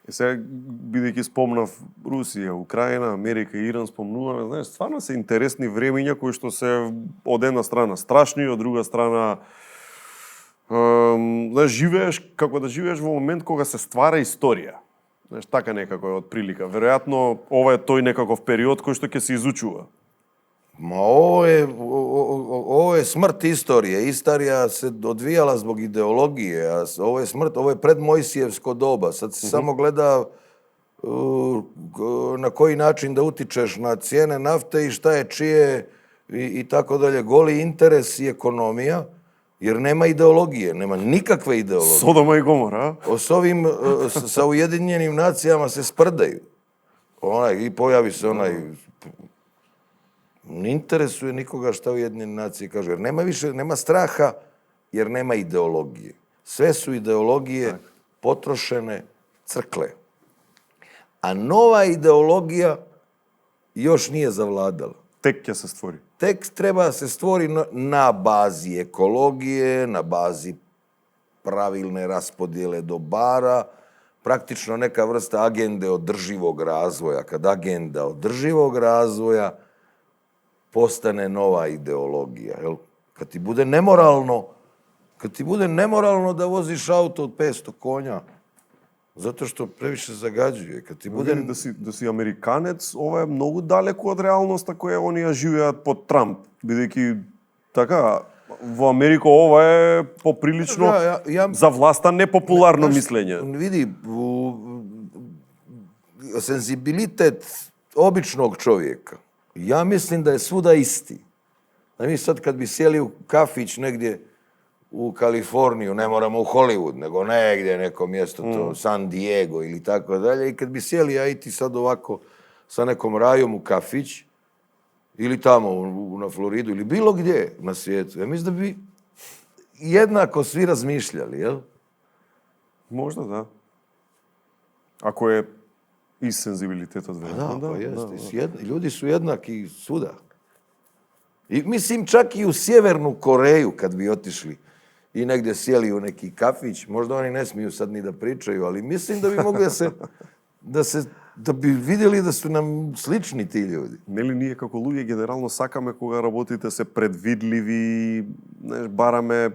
И сега, бидејќи спомнав Русија, Украина, Америка и Иран спомнуваме, знаеш, стварно се интересни времења кои што се од една страна страшни, од друга страна знаеш, живееш како да живееш во момент кога се ствара историја. Знаеш, така некако е од прилика. Веројатно ова е тој некаков период кој што ќе се изучува. Ma ovo je smrt istorije. Istorija se odvijala zbog ideologije, a ovo je smrt, ovo je predmojsijevsko doba. Sad se samo gleda na koji način da utičeš na cijene nafte i šta je čije i tako dalje. Goli interes i ekonomija, jer nema ideologije, nema nikakve ideologije. Sodoma i Gomora, a? S ovim, sa Ujedinjenim nacijama se sprdaju. I pojavi se onaj... Ne interesuje nikoga šta Ujedinjene nacije kažu, jer nema straha, jer nema ideologije. Sve su ideologije potrošene crkle. A nova ideologija još nije zavladala. Тек ќе се створи. Tek treba se stvori na bazi ekologije, na bazi pravilne raspodjele dobara, praktično neka vrsta agende održivog razvoja. Kad agenda održivog razvoja postane nova ideologija. Jel? Kad ti bude nemoralno da voziš auto od 500 konja, zato što previše zagađuje. Kad ti bude... Да си американец, ова е многу далеко од реалноста која они ја живеат под Трамп, бидејќи така во Америка ова е поприлично за власта непопуларно мислење. Vidi, senzibilitet običnog čovjeka, ja mislim da je svuda isti. Da mi sad kad bi sjeli u kafić negdje u Kaliforniju, ne moramo u Hollywood, nego negdje neko mjesto, to San Diego ili tako dalje, i kad bi sjeli, ja i ti sad ovako sa nekom rajom u kafić, ili tamo na Floridu, ili bilo gdje na svijetu, ja mislim da bi jednako svi razmišljali, jel? Možda da. Ako je i senzibilitetot veliko. Da, pa jeste. Ljudi su jednaki svuda. I mislim čak i u Sjevernu Koreju kad bi otišli i negdje sjeli u neki kafić, možda oni ne smiju sad ni da pričaju, ali mislim da bi mogli da bi vidjeli da su nam slični ti ljudi. Нели ние како луѓе генерално сакаме кога работите се предвидливи, бараме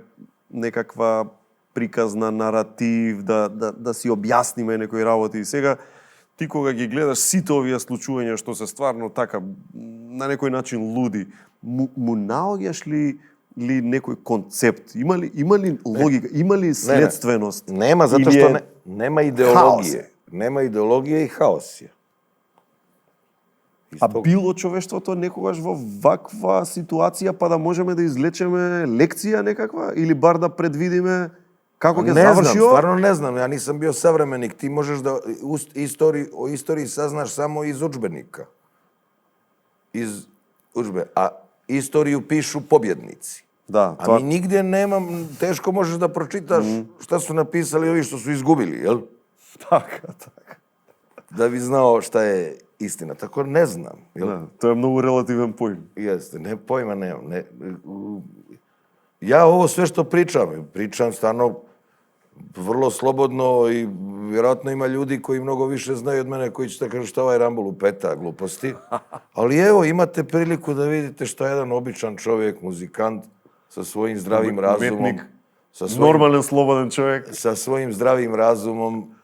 некаква приказна наратив, да си објасниме некои работи. И сега ти кога ги гледаш сите овие случувања што се стварно така на некој начин луди, му наоѓаш ли некој концепт? Има ли логика? Има ли следственост? Нема, zato što nema ideologije. Nema ideologije i хаос je. А било човештвото некогаш во ваква ситуација па да можеме да извлечеме лекција некаква или бар да предвидиме како ќе заврши ова? Stvarno ne znam, ja nisam bio savremenik. Ti možeš da o istoriji saznaš samo iz udžbenika. A istoriju pišu pobjednici. Da, a mi nigdje nemam, teško možeš da pročitaš šta su napisali ovi što su izgubili, jel? Така. Da bi znao šta je istina. Tako ne znam. Jel? Da, to je mnogo relativan pojem. Jeste, pojma nemam. Ja ovo sve što pričam stvarno vrlo slobodno i vjerojatno ima ljudi koji mnogo više znaju od mene koji će da kažu šta ovaj Rambo lupeta gluposti. Ali evo, imate priliku da vidite šta jedan običan čovjek, muzikant, sa svojim zdravim razumom, Umetnik, sa svojim, Normalan, slobodan čovjek. sa svojim zdravim razumom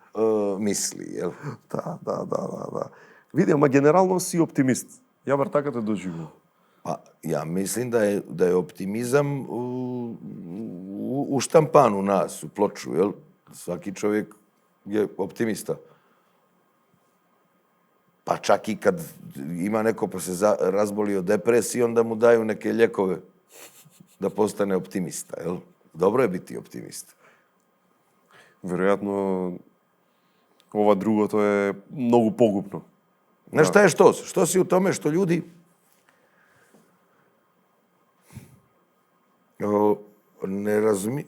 misli. Jel? Da. Vidi, ама generalno si optimist. Ja bar така те доживувам. Pa, ja mislim da je optimizam u štampanu nas, u ploču, jel? Svaki čovjek je optimista. Pa čak i kad ima neko pa se razboli od depresije, onda mu daju neke lijekove da postane optimista, jel? Dobro je biti optimista. Веројатно ова другото е многу погубно. Znaš šta je štos? Štos je u tome što ljudi ne razumiju,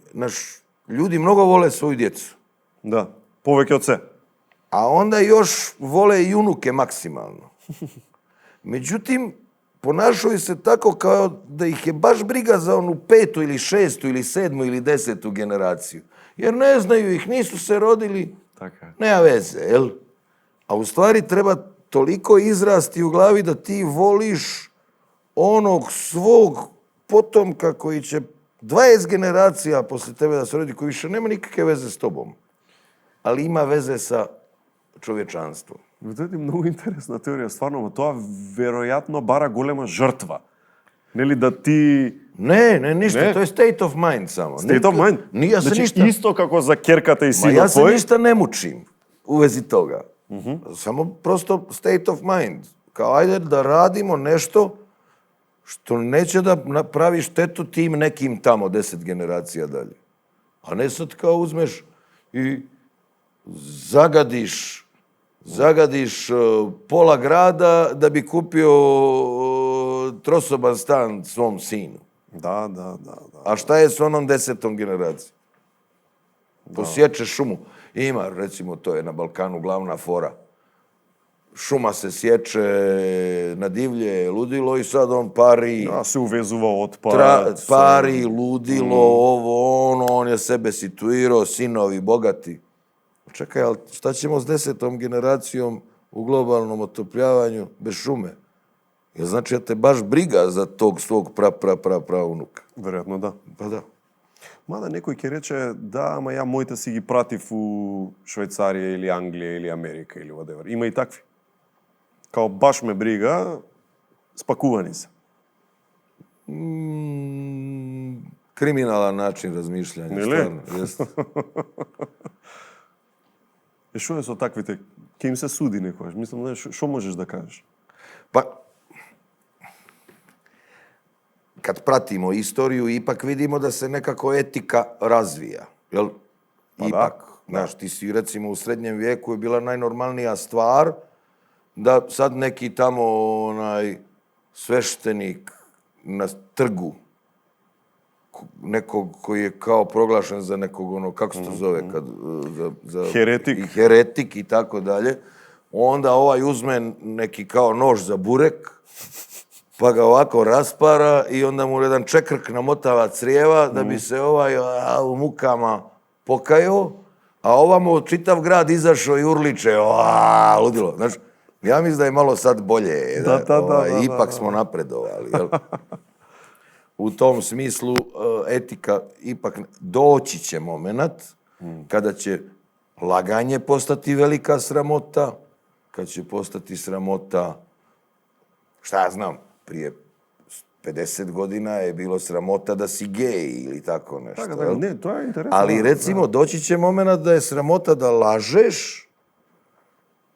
ljudi mnogo vole svoju djecu. Да, повеќе од се. A onda još vole i unuke maksimalno. Međutim, ponašaju se tako kao da ih je baš briga za onu 5. ili 6. ili 7. ili 10. generaciju. Jer ne znaju ih, nisu se rodili, Така е. nema veze, jel? A u stvari treba toliko izrasti u glavi da ti voliš onog svog potomka koji će 20 generacija posle tebe da se rodi, koji više nema nikakve veze s tobom, ali ima veze sa čovječanstvom. Тоа е многу интересна теорија, стварно, но тоа веројатно бара голема жртва. Нели да ти Ne, ništa, Ne? to je state of mind samo. state of mind. Ja se Значи, ništa, исто како за керката и ma синот ja se твој. ništa ne mučim u vezi toga. Samo prosto state of mind. Kao ajde da radimo nešto što neće da pravi štetu tim nekim tamo 10 generacija dalje. A ne sad kao uzmeš i zagadiš pola grada da bi kupio trosoban stan svom sinu. Да. A šta je s onom 10. generacijom? Posječe šumu. Ima, recimo, to je na Balkanu glavna fora. Šuma se sječe na divlje, ludilo i sad on pari, Да, се увезува отпад. pari, ludilo, ovo, ono, on je sebe situirao, sinovi, bogati. Čekaj, ali šta ćemo s 10. generacijom u globalnom otopljavanju bez šume? Jer znači da te baš briga za tog svog unuka. Веројатно да. Pa da. Мада некој ќе рече, да, ама ја моите си ги пратив у Швајцарија или Англија или Америка или whatever. Има и такви. Као баш ме брига, спакувани се. Kriminalan način razmišljanja. Neli? Stvarno, jeste. Што е со таквите? Ке им се суди некојаш. Мислам, знаеш, што можеш да кажеш? Pa, kad pratimo istoriju, ipak vidimo da se nekako etika razvija. Jel? Pa Ipak. da. Znaš, ti si recimo u srednjem vijeku je bila najnormalnija stvar da sad neki tamo sveštenik na trgu, nekog koji je kao proglašen za nekog, kako se to zove, za Heretik. i heretik i tako dalje, onda ovaj uzme neki kao nož za burek, pa ga ovako raspara i onda mu jedan čekrk namotava crijeva da bi se ovaj u mukama pokajao, a ovamo čitav grad izašao i urliče, ludilo. Znaš, ja mislim da je malo sad bolje, ipak smo napredovali, jel? U tom smislu etika ipak doći će moment kada će laganje postati velika sramota, kad će postati sramota, šta ja znam, prije 50 godina je bilo sramota da si gej ili tako nešto. Така, не, тоа е интересно. Ali recimo doći će moment da je sramota da lažeš,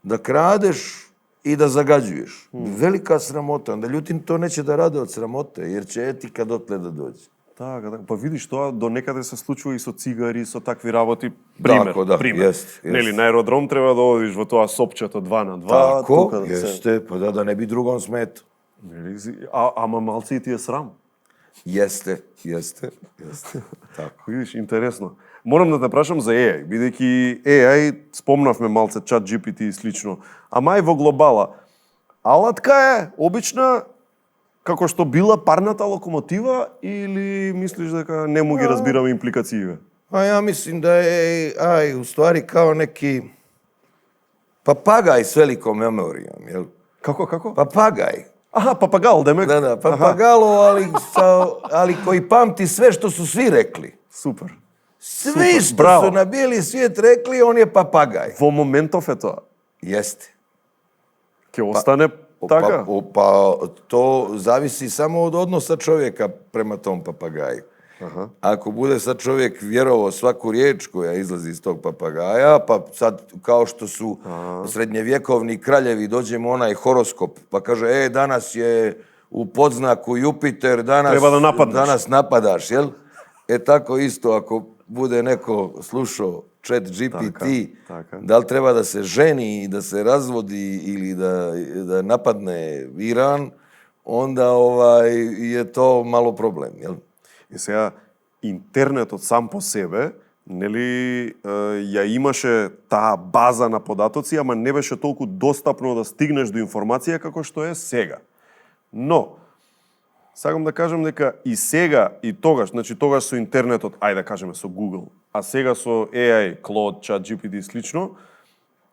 da kradeš i da zagađuješ. Velika sramota. Onda ljudi to neće da rade od sramote, jer će etika dotle da dođe. Така. Па видиш, тоа до некаде се случува и со цигари, со такви работи. Пример, Тако, да, пример. jest. Нели, на аеродром треба да одиш во тоа сопчето 2 на 2. Tako, тука да се- jeste, pa da ne bi drugom smetao. Нели, ама малце и ти е срам. Jeste. Tako. Видиш, интересно. Морам да те прашам за AI, бидејќи AI, спомнавме малце чат GPT и слично, ама и во глобала. Алатка е обична како што била парната локомотива или мислиш дека не му ги разбираме импликациите? A ja mislim da je AI u stvari kao neki papagaj s velikom memorijom, jel? Kako? Papagaj. Aha, papagal, demek. Da, papagalo, ali koji pamti sve što su svi rekli. Super. Svi što bravo. su na bijeli svijet rekli, on je papagaj. Во моментов е тоа. Jeste. Ќе остане така? Pa to zavisi samo od odnosa čovjeka prema tom papagaju. Ako bude sad čovjek vjerovao svaku riječ koja izlazi iz tog papagaja, pa sad kao što su srednjevjekovni kraljevi, dođemo onaj horoskop, pa kaže, danas je u podznaku Jupiter, Treba da napadneš. danas napadaš, jel? Tako isto, ako bude neko slušao chat GPT, Taka. da li treba da se ženi i da se razvodi ili da napadne Iran, onda je to malo problem, jel? И сега, интернетот сам по себе, нели, ја имаше таа база на податоци, ама не беше толку достапно да стигнеш до информација како што е сега. Но, сакам да кажем дека и сега, и тогаш, значи тогаш со интернетот, ајде да кажеме со Google, а сега со AI, Claude, ChatGPT и слично,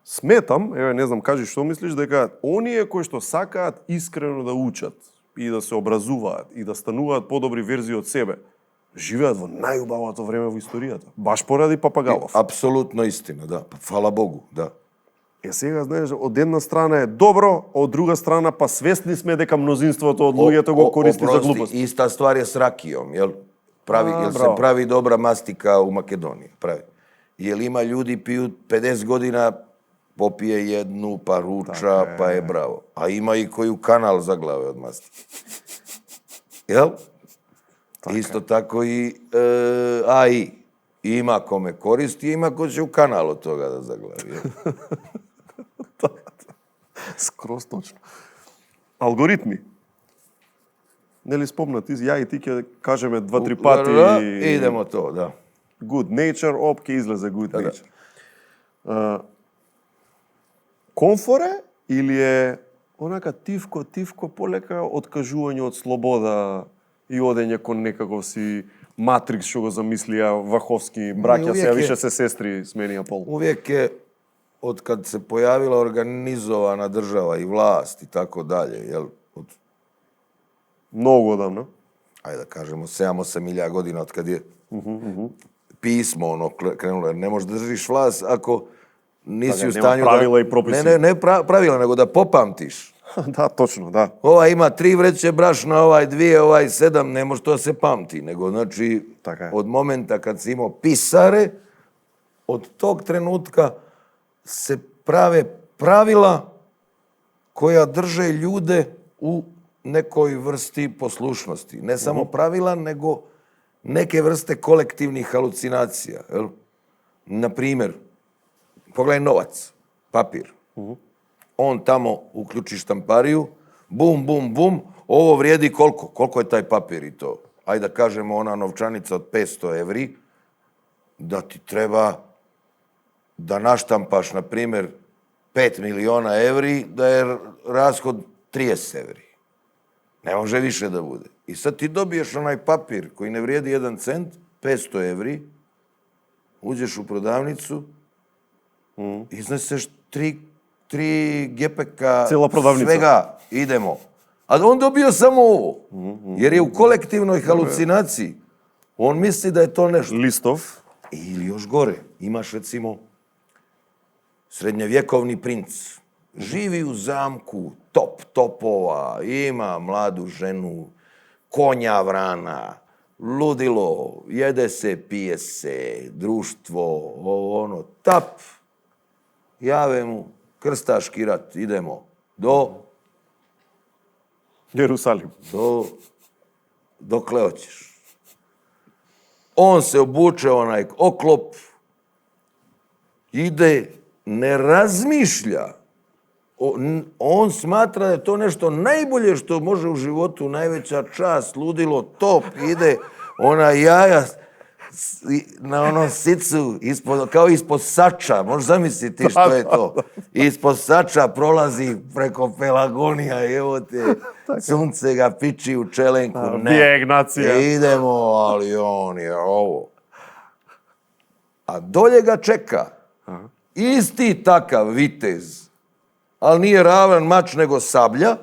сметам, не знам, кажи што мислиш, дека оние кои што сакаат искрено да учат и да се образуваат и да стануваат подобри верзии од себе, живеат во најубавото време во историјата. Баш поради папагалов. Apsolutno istina, da. Pa, hvala Bogu, da. Сега, знаеш, од една страна е добро, од друга страна па свесни сме дека мнозинството од луѓето го користи за глупост. Ista stvar je s rakijom, jel? Jel se pravi dobra mastika u Makedoniji? Pravi. Jel ima ljudi piju 50 godina, popije jednu, pa ruča, pa je bravo. A ima i koji u kanal zaglave od mastike. Jel? Isto tako i AI. Ima kome koristi, ima ko će u kanal od toga da zaglavi. Jel? Скроз точно. Алгоритми. Нели спомнати, ја и ти ќе кажеме 2-3 пати. Idemo to, da. Good nature, ќе излезе good nature. Комфоре или е онака тивко полека откажување од слобода и одење кон некаков си матрикс што го замислија Ваховски, браќа се, више се сестри сменија пол. Uvijek je, od kad se pojavila organizovana država i vlast i tako dalje, jel, od, Многу одамна. ajde da kažemo, 7-8 milija godina od kad je pismo krenulo, jer ne možeš da držiš vlast ako nisi Така, u stanju нема правила и прописи. Ne pravila, nego da popamtiš. Да, точно, да. Ovaj ima 3 vreće brašna, ovaj 2, ovaj 7, ne može to da se pamti, nego znači Така е. od momenta kad si imao pisare, od tog trenutka se prave pravila koja drže ljude u nekoj vrsti poslušnosti. Ne samo pravila, nego neke vrste kolektivnih halucinacija. Jel? Na primjer, pogledaj novac, papir. On tamo uključi štampariju, bum, bum, bum, ovo vrijedi koliko? Koliko je taj papir i to? Ajde da kažemo ona novčanica od 500 evri, da ti treba da naštampaš, na primjer, 5 miliona evri, da je rashod 30 evri. Ne može više da bude. I sad ti dobiješ onaj papir koji ne vrijedi 1 cent, 500 evri, uđeš u prodavnicu, izneseš 3 gepeka Cijela prodavnica. svega, idemo. A on dobio samo ovo, jer je u kolektivnoj halucinaciji. On misli da je to nešto. Листов. Ili još gore, imaš recimo srednjevjekovni princ. Živi u zamku, top topova, ima mladu ženu, konja vrana, ludilo, jede se, pije se, društvo, ono, tap. Jave mu, krstaški rat, idemo Јерусалим. dokle hoćeš. On se obuče onaj oklop, ide, ne razmišlja. On smatra da je to nešto najbolje što može u životu, najveća čast, ludilo, top, ide ona jaja na onom sicu, kao ispod sača, možeš zamisliti što je to. Ispod sača prolazi preko Pelagonija, evo te, sunce ga piči u čelenku. Bijeg nacija. Idemo, ali on je ovo. a dolje ga čeka isti takav vitez, ali nije ravan mač nego sablja,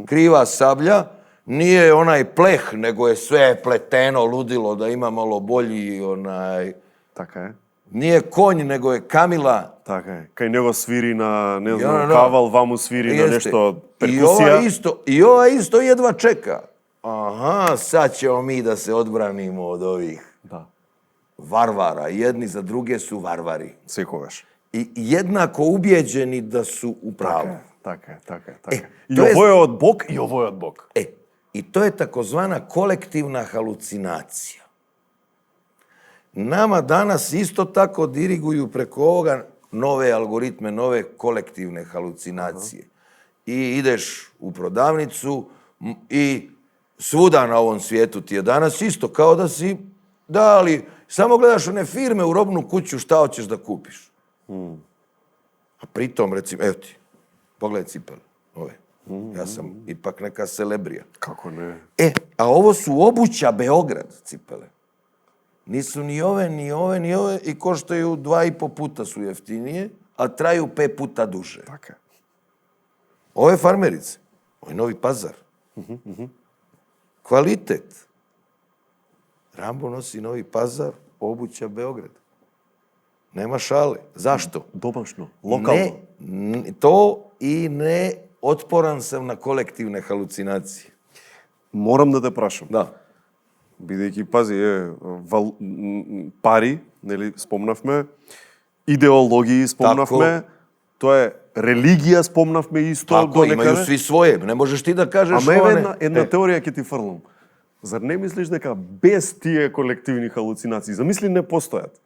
kriva sablja, nije onaj pleh, nego je sve pleteno, ludilo, da ima malo bolji onaj... Така е. Nije konj, nego je kamila. Така е. Кај него свири на, не I знам, ono, кавал, ваму свири на Jeste. нешто I ova перкусија. isto jedva čeka. Aha, sad ćemo mi da se odbranimo od ovih Да, varvara. Jedni za druge su varvari. секогаш. I jednako ubijeđeni da su u pravu. Така е, така е, така е. И to je- овој е од Бог, и овој е од Бог. I to je takozvana kolektivna halucinacija. Nama danas isto tako diriguju preko ovoga nove algoritme, nove kolektivne halucinacije. I ideš u prodavnicu i svuda na ovom svijetu ti je danas isto kao da si, da, ali samo gledaš one firme u robnu kuću šta hoćeš da kupiš. A pritom, recimo, evo ti, pogledaj cipele, ove. Ja sam ipak neka celebrija. Како не? A ovo su obuća Beograd cipele. Nisu ni ove, ni ove, ni ove i koštaju 2,5 puta su jeftinije, a traju 5 puta duže. Така е. Ove farmerice, ovo je Novi Pazar. Kvalitet. Rambo nosi Novi Pazar, obuća Beograd. Nema šale. Zašto? Домашно, локално. To i ne otporan sam na kolektivne halucinacije. Морам да те прашам. Da. Бидејќи, пази, пари, нели, спомнавме, идеологии спомнавме, тоа е религија спомнавме исто Tako, imaju донекаде. svi svoje. Ne možeš ti da kažeš Ама еве one... една теорија ќе ти фрлам. Зар не мислиш дека без тие колективни халуцинации, замисли не постојат?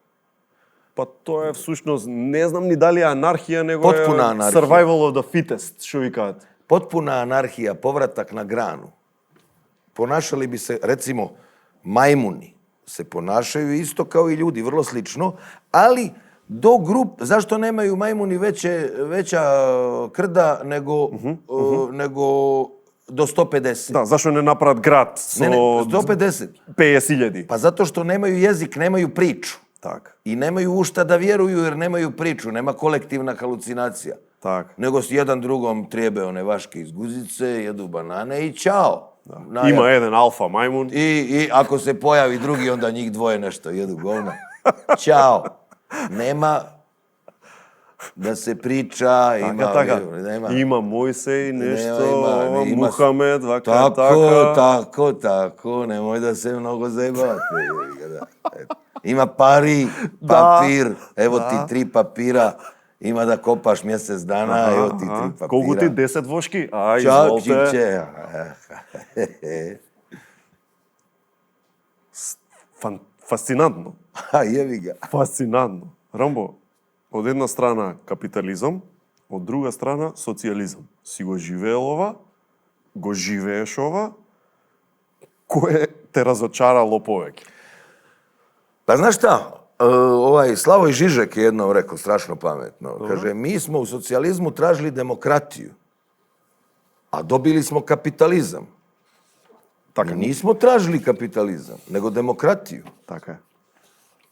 Па тоа е всушност, не знам ни дали е анархија, него Потпуна е анархија. survival of the fittest, што викаат. Potpuna anarhija, povratak na granu. Ponašali bi se, recimo, majmuni se ponašaju isto kao i ljudi, vrlo slično, ali do zašto nemaju majmuni veća krda nego do 150? Да, зашо не направат град со Ne, 150. 50.000? Pa zato što nemaju jezik, nemaju priču. Так, I nemaju u šta da vjeruju jer nemaju priču, nema kolektivna halucinacija. так. Nego s jedan drugom trijebe one vaške iz guzice, jedu banane i čao. Има еден алфа мајмун. I ako se pojavi drugi, onda njih dvoje nešto jedu govna. Ćao. Nema da se priča, ima... Така, Nema. Има Мојсей, нешто, Nema- Мухамед, вака, Tako, nemoj da se mnogo zajebavate. Ima pari, papir, evo ti 3 papira, ima da kopaš mjesec dana, evo ti 3 papira. Колку ти 10 вошки? А, Čak, изволте. čiče. Фасцинантно. A jevi ga. Фасцинантно. Рамбо, од една страна капитализам, од друга страна социјализам. Си го живеел ова, го живееш ова, кој те разочарало повеќе? Pa znaš šta, ovaj Slavoj Žižek je jednom rekao strašno pametno. Kaže, mi smo u socijalizmu tražili demokratiju, a dobili smo kapitalizam. Така, Mi nismo tražili kapitalizam, nego demokratiju. така е.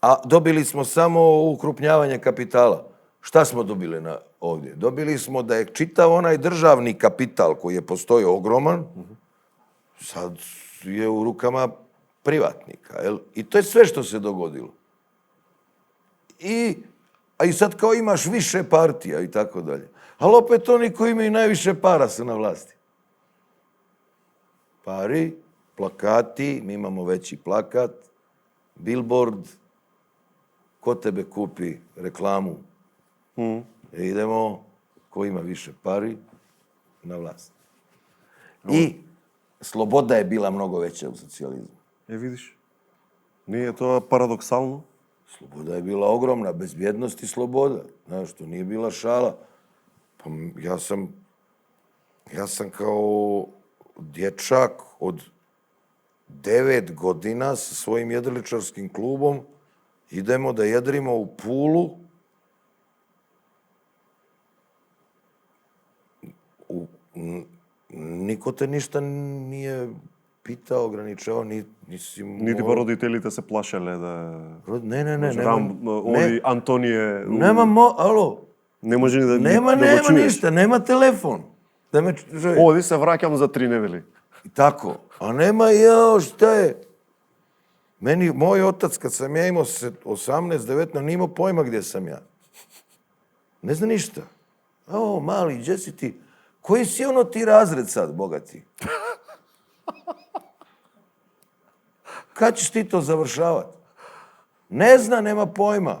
A dobili smo samo ukrupnjavanje kapitala. Šta smo dobili ovdje? Dobili smo da je čitav onaj državni kapital koji je postojao ogroman, sad je u rukama privatnika. Jel? I to je sve što se dogodilo. A i sad kao imaš više partija i tako dalje. Ali opet oni koji imaju najviše para su na vlasti. Pari, plakati, mi imamo veći plakat, billboard, ko tebe kupi reklamu? Idemo, ko ima više pari, na vlast. I sloboda je bila mnogo veća u socijalizmu. Видиш? Не е тоа парадоксално? Sloboda je bila ogromna, bezbjednost i sloboda. Znaš, to nije bila šala. Pa ja sam kao dječak od 9 godina sa svojim jedriličarskim klubom idemo da jedrimo u Pulu niko te ništa nije pitao, ograničavao, nisi Нити па родителите се плашеле да... Ne, Ови Антонije... alo, Не може ни да, nema да го чуеш. ništa, nema telefon. Da me čuje. Оди се враќам за 3 недели. I tako. A nema, šta je? Meni, moj otac, kad sam ja imao 18-19, nije imao pojma gdje sam ja. Ne zna ništa. O, mali, gdje si ti? Koji si ono ti razred sad, bogati? Kad ćeš ti to završavati? Ne zna, nema pojma.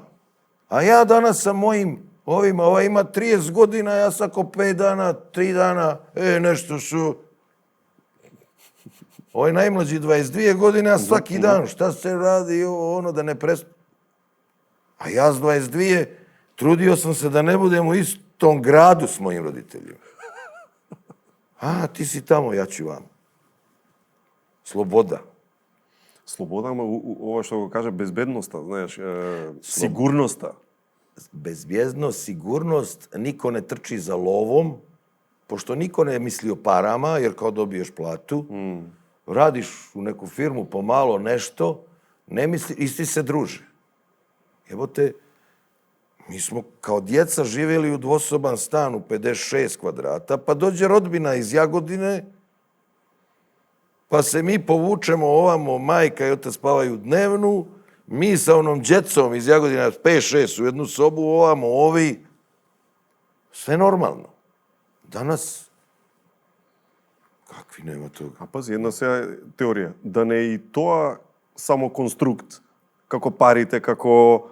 A ja danas sa mojim ovima, ovaj ima 30 godina, ja svako 5 dana, 3 dana, nešto su... Ovaj najmlađi 22 godine, a svaki dan, šta se radi, ono da ne prestane. A ja s 22 trudio sam se da ne budem u istom gradu s mojim roditeljima. A, ti si tamo, ja ću vam. Sloboda. Слобода, ама ова што го каже безбедноста, знаеш, сигурноста. Bezbjednost, sigurnost, niko ne trči za lovom, pošto niko ne misli o parama, jer kao dobiješ platu, radiš u neku firmu pomalo nešto, ne misli, isti se druže. Jebote, mi smo kao djeca živjeli u dvosoban stan u 56 kvadrata, pa dođe rodbina iz Jagodine, pa se mi povučemo ovamo, majka i otac spavaju dnevnu, mi sa onom djecom iz Jagodina 5-6 u jednu sobu, ovamo ovi, sve normalno. Danas, kakvi nema toga? А пази, една сега теорија, да не е и тоа само конструкт, како парите, како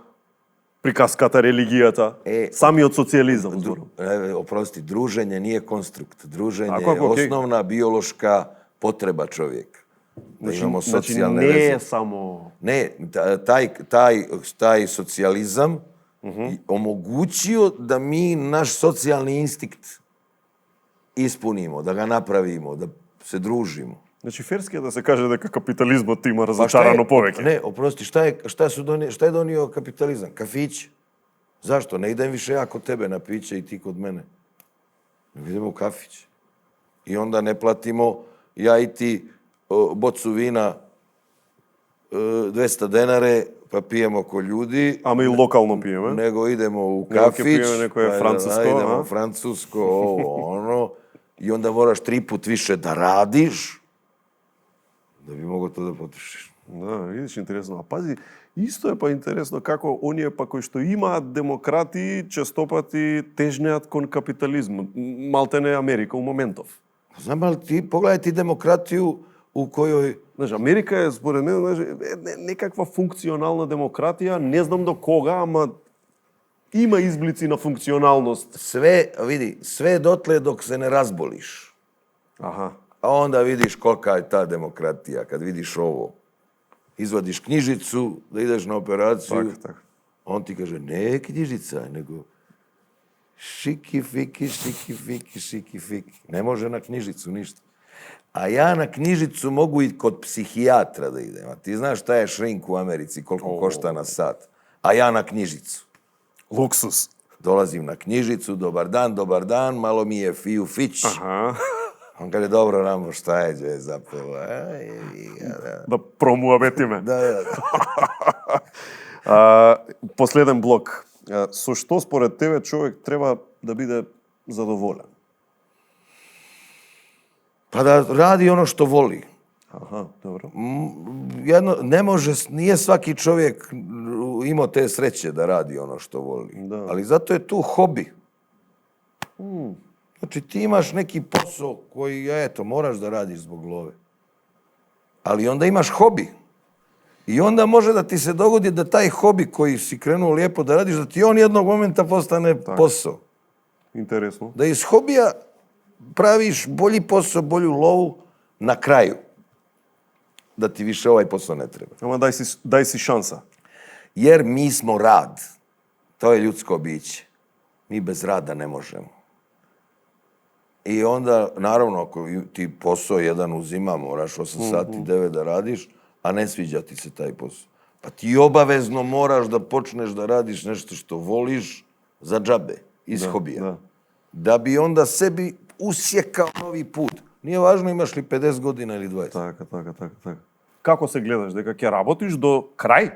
приказката, религијата, самиот социјализам, зборам. Oprosti, druženje nije konstrukt. Druženje Ako, je osnovna biološka potreba čovjeka. Da imamo socijalne не veze. е само... Ne, taj socijalizam omogućio da mi naš socijalni instinkt ispunimo, da ga napravimo, da se družimo. Значи ферски е да се каже дека капитализмот има разочарано повеќе. Ne, oprosti, šta je donio kapitalizam? Kafić. Zašto? Ne idem više ja kod tebe na piće i ti kod mene. Idemo u kafić. I onda ne platimo ja i ti bocu vina 200 denare, pa pijemo ko ljudi. Ама и локално пиеме. Nego idemo u Nego kafić. pijemo neko francusko, idemo a? u francusko, ono. I onda moraš 3 put više da radiš da bi mogao to da potrošiš. Да, видиш, интересно. А пази, исто е па интересно како оние па кои што имаат демократии честопати тежнеат кон капитализмот. Малтене Америка у моментов. Znam, ali pogledaj ti demokratiju u kojoj... Знаеш, Америка е, според мен, знаеш, некаква функционална демократија, не знам до кога, ама има изблици на функционалност. Sve dotle dok se ne razboliš. Аха. A onda vidiš kolika je ta demokratija, kad vidiš ovo. Izvadiš knjižicu da ideš na operaciju. Так. On ti kaže, ne knjižica, nego šiki fiki, šiki fiki, šiki fiki. Ne može na knjižicu ništa. A ja na knjižicu mogu i kod psihijatra da idem. A ti znaš šta je shrink u Americi, koliko košta na sat. A ja na knjižicu. Луксус. Dolazim na knjižicu, dobar dan, malo mi je fiju fić. Аха. On kaže, dobro, Rambo, šta je, gdje je zapeva? Да промуабетиме. Da. Последен блок. Со што според тебе човек треба да биде задоволен? Pa da radi ono što voli. Аха, добро. Nije svaki čovjek imao te sreće da radi ono što voli. Da. Ali zato je tu hobi. Znači ti imaš neki posao koji, moraš da radiš zbog love. Ali onda imaš hobi. I onda može da ti se dogodi da taj hobi koji si krenuo lijepo da radiš, da ti on jednog momenta postane posao. Интересно. Da iz hobija praviš bolji posao, bolju lovu na kraju. Da ti više ovaj posao ne treba. Ама дај си шанса. Jer mi smo rad. To je ljudsko biće. Mi bez rada ne možemo. I onda, naravno, ako ti posao jedan uzima, moraš 8 sati, 9 da radiš, a ne sviđa ti se taj posao. Pa ti obavezno moraš da počneš da radiš nešto što voliš za džabe, iz hobija. Da bi onda sebi usjekao novi put. Nije važno imaš li 50 godina ili 20. Така. Како се гледаш, дека ќе работиш до крај?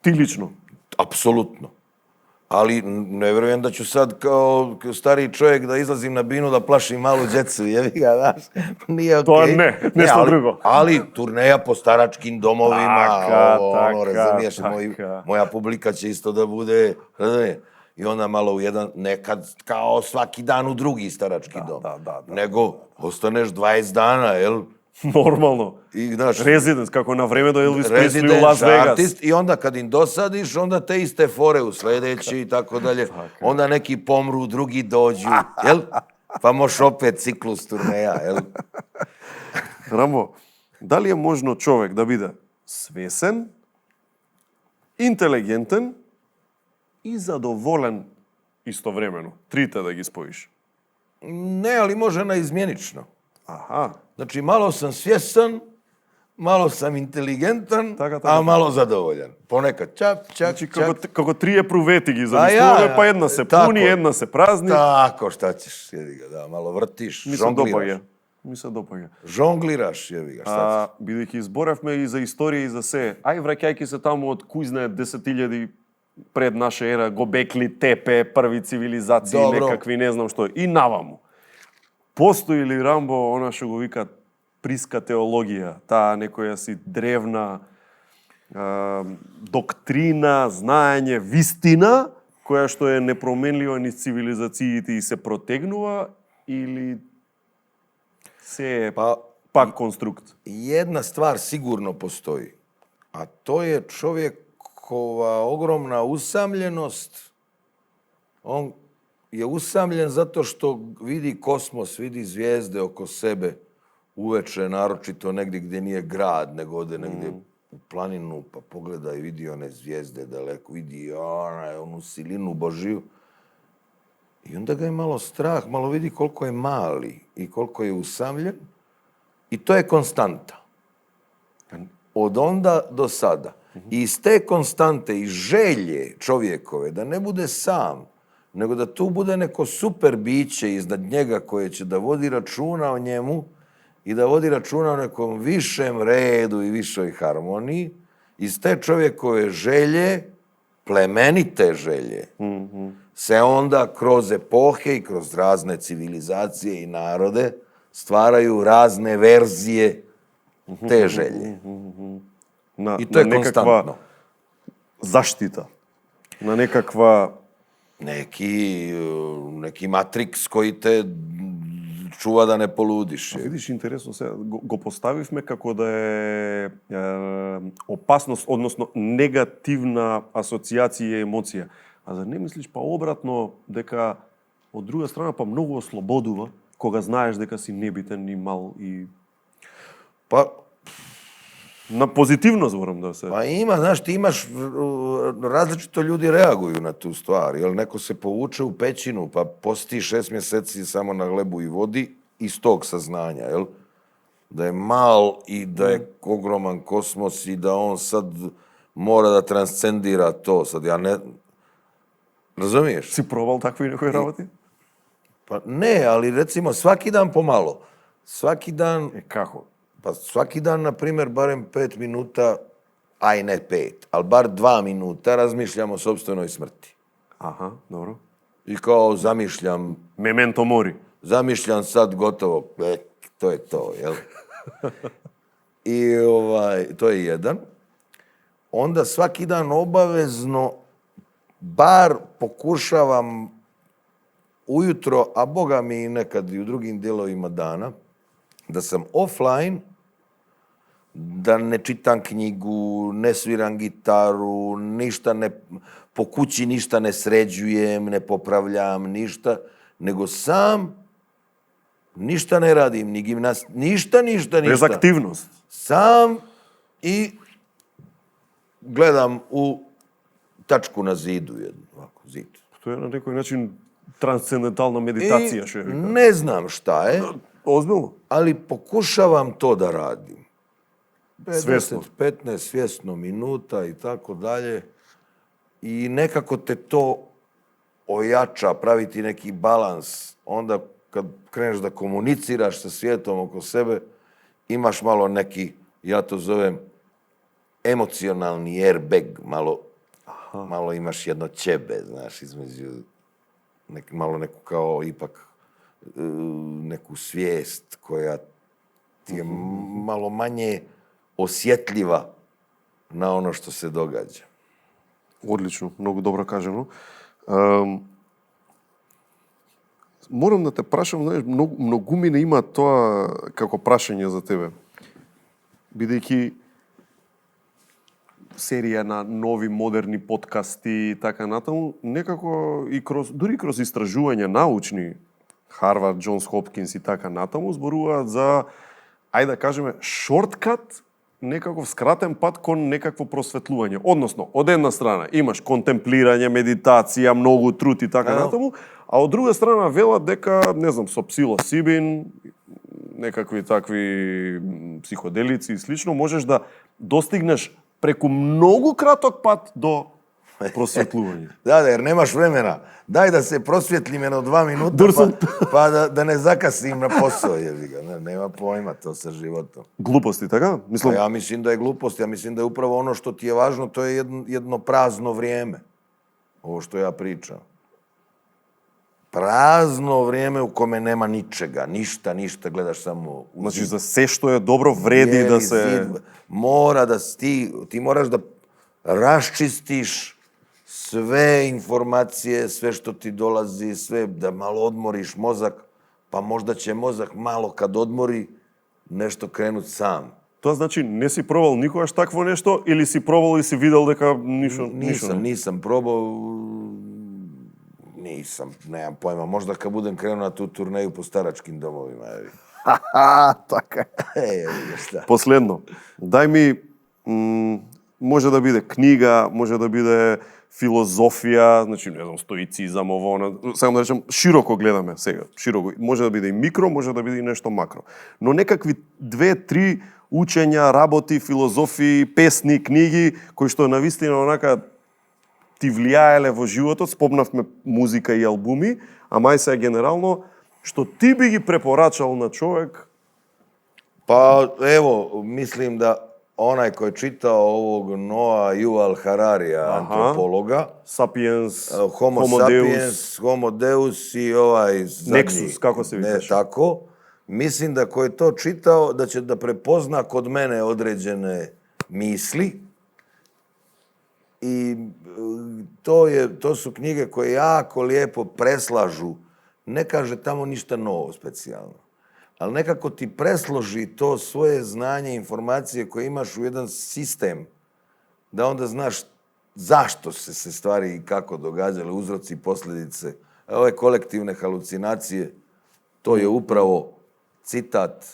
Ти лично? Apsolutno. Ali ne vjerujem da ću sad kao stariji čovjek da izlazim na binu da plašim malu djecu, jebi ga, znaš, nije okej. To ne, nešto drugo. Ali turneja po staračkim domovima, razumiješ, така. moja publika će isto da bude, razumiješ? I onda malo u jedan, nekad kao svaki dan u drugi starački dom. Nego ostaneš 20 dana, jel? Normalno. I, znaš, Rezidens, kako na vreme do Elvis Presley u Residence Las Vegas. artist, i onda kad im dosadiš, onda te iste fore u sljedeći i tako dalje. Onda neki pomru, drugi dođu, jel? Pa možeš opet ciklus turneja, jel? Рамбо, дали е можно човек да биде свесен, интелигентен и задоволен истовремено? Трите да ги споиш. Ne, ali može naizmjenično. Аха, Znači, malo sam svjesan, malo sam inteligentan, Така. a malo zadovoljan. Ponekad čap, значи čap. како трие прувети ги А замислуваме, ја, па една се тако. пуни, една се празни. Tako, šta ćeš, jebi ga, da, malo vrtiš, Ми се допаѓа. žongliraš. Žongliraš, jebi ga, šta ćeš. Бидејќи изборевме и за историја и за се, ај враќајќи се таму од кој знае 10.000 пред наша ера, Гобекли, Тепе, први цивилизации, Добро. некакви, не знам што, и наваму. Постои ли, Рамбо, она што го вика приска теологија, таа некоја си древна доктрина, знаење, вистина, која што е непроменлива низ цивилизациите и се протегнува, или се е Pa, пак конструкт? jedna stvar sigurno postoji, a to je čovjekova ogromna usamljenost. On je usamljen zato što vidi kosmos, vidi zvijezde oko sebe uveče, naročito negdje gdje nije grad, nego ode negdje u planinu, pa pogleda i vidi one zvijezde daleko, vidi onu silinu Božiju. I onda ga je malo strah, malo vidi koliko je mali i koliko je usamljen. I to je konstanta. Od onda do sada. I iz te konstante i želje čovjekove da ne bude sam, nego da tu bude neko super biće iznad njega koje će da vodi računa o njemu i da vodi računa o nekom višem redu i višoj harmoniji, iz te čovjekove želje, plemenite želje, se onda kroz epohe i kroz razne civilizacije i narode stvaraju razne verzije te želje. I to je konstantno. Заштита, на некаква Neki matriks koji te čuva da ne poludiš. Видиш, интересно се, го поставивме како да е опасност, односно негативна асоциација и емоција. А зар не мислиш па обратно дека од друга страна па многу ослободува кога знаеш дека си небитен и мал и Pa, на позитивно зборам да се. pa ima, znaš, ti imaš, različito ljudi reaguju na tu stvar. Jel neko se povuče u pećinu pa posti 6 mjeseci samo na glebu i vodi iz tog saznanja, jel? Da je mal i da je ogroman kosmos i da on sad mora da transcendira to. Sad ja ne... Razumiješ? Си пробал такви некои работи? Pa ne, ali recimo svaki dan pomalo. Svaki dan, Како? pa svaki dan, na primjer, barem 5 minuta, aj ne 5, ali bar 2 minuta razmišljam o sopstvenoj smrti. Аха, добро. I kao zamišljam Мементо мори. Zamišljam sad gotovo, to je to, jel? I to je jedan. Onda svaki dan obavezno bar pokušavam ujutro, a boga mi i nekad i u drugim dijelovima dana, da sam offline, da ne čitam knjigu, ne sviram gitaru, ništa ne, po kući ništa ne sređujem, ne popravljam, ništa, nego sam ništa ne radim, ni ništa. Без активност. Sam i gledam u tačku na zidu jednu, ovako, zid. Тоа е на некој начин трансцендентална медитација, што вика. Ne znam šta je, Озбилно? ali pokušavam to da radim. Svjesno. 15 svjesno minuta i tako dalje. I nekako te to ojača, praviti neki balans. Onda kad kreneš da komuniciraš sa svijetom oko sebe, imaš malo neki, ja to zovem, emocionalni airbag, malo imaš jedno ćebe, znaš, između malo neku kao ipak neku svijest koja ti je malo manje osjetljiva na ono što se događa. Одлично, многу добро кажано. Морам да те прашам, знаеш, многу ми не има тоа како прашање за тебе. Бидејќи серија на нови модерни подкасти и така натаму, некако и дури кроз истражувања научни, Харвард, Джонс Хопкинс и така натаму, зборуваат за, ајде да кажеме, шорткат, некаков скратен пат кон некакво просветлување. Односно, од една страна имаш контемплирање, медитација, многу труд и така натаму, а од друга страна велат дека, не знам, со псилосибин, некакви такви психоделици и слично, можеш да достигнеш преку многу краток пат до просветлување. Da, jer nemaš vremena. Daj da se prosvjetlim jedno 2 minuta, pa da ne zakasim na posao. Nema pojma to sa životom. Глупости, така? Мислам, Ja mislim da je glupost, ja mislim da je upravo ono što ti je važno, to je jedno prazno vrijeme. Ovo što ja pričam. Prazno vrijeme u kome nema ničega, ništa, gledaš samo u значи zid. за се што е добро вреди да се Zid. Mora da ti moraš da raščistiš sve informacije, sve što ti dolazi, sve da malo odmoriš mozak, pa možda će mozak malo kad odmori nešto krenut sam. Тоа значи не си пробал никогаш такво нешто или си пробал и си видел дека ништо Nisam probao, nemam pojma. Možda kad budem krenuo na tu turneju po staračkim domovima. така. Šta? Последно, дај ми може да биде книга, може да биде филозофија, значи не знам, стоицизам, ово, само да речем, широко гледаме сега, широко. Може да биде и микро, може да биде и нешто макро. Но некакви 2-3 учења, работи, филозофии, песни, книги, кои што навистина онака ти влијаеле во животот, спомнавме музика и албуми, а мај се генерално, што ти би ги препорачал на човек. Pa evo, mislim da onaj ko je čitao ovog Noa Yuval Hararija, antropologa, Sapiens, Homo sapiens, Homo deus i ovaj zadnji. Nexus, kako se Ne, vikaš. tako. Mislim da ko je to čitao, da će da prepozna kod mene određene misli. I to su knjige koje jako lijepo preslažu. Ne kaže tamo ništa novo specijalno. Ali nekako ti presloži to svoje znanje, informacije koje imaš u jedan sistem, da onda znaš zašto se stvari i kako događale, uzroci i posljedice. A ove kolektivne halucinacije, to je upravo citat,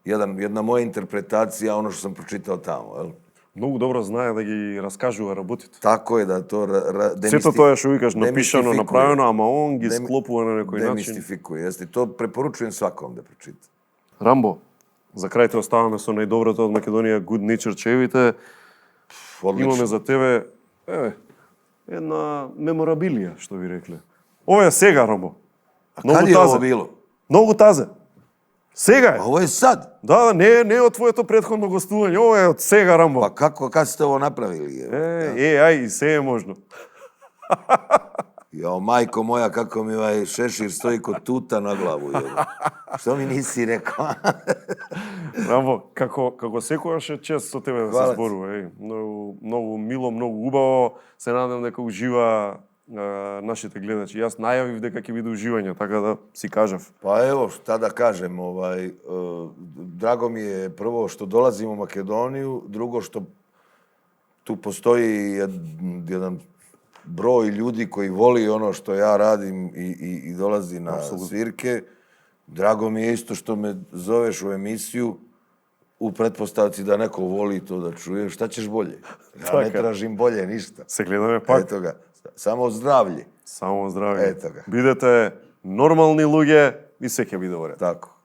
jedna moja interpretacija, ono što sam pročitao tamo. Jel? Многу добро знае да ги раскажува работите. Tako je da to Сето тоа што викаш напишано, demistifikuje. направено, ама он ги склопува на некој начин. Demistifikuje, jeste. To preporučujem svakom da pročita. Рамбо, за крај те оставаме со најдоброто од Македонија, Good Nature чевите. Odlično. Имаме за тебе една меморабилија, што ви рекле. Ова е сега, Рамбо. Kad je ovo bilo? Многу тазе. Сега е. Ovo je sad. Да, не е од твоето претходно гостување, ова е од сега, Рамбо. Pa kad ste ovo napravili? Ај, и се е можно. Jao, majko moja, kako mi ovaj šešir stoji kod tuta na glavu. Što mi nisi rekao? Рамбо, како секогаш е чест со тебе да се зборува. Многу мило, многу убаво. Се надам дека ужива нашите гледачи. Јас најавив дека ќе биде уживање, така да си кажав. Pa evo, šta da kažem, drago mi je prvo što dolazim u Makedoniju, drugo što tu postoji jedan broj ljudi koji voli ono što ja radim i dolazi na svirke. Drago mi je isto što me zoveš u emisiju u pretpostavci da neko voli to da čuje. Šta ćeš bolje? Ja ne tražim bolje ništa. Се гледаме пак. Eto ga. Samo zdravlje. Само здравје. Ето га. Бидете нормални луѓе и се ќе биде во ред. Tako.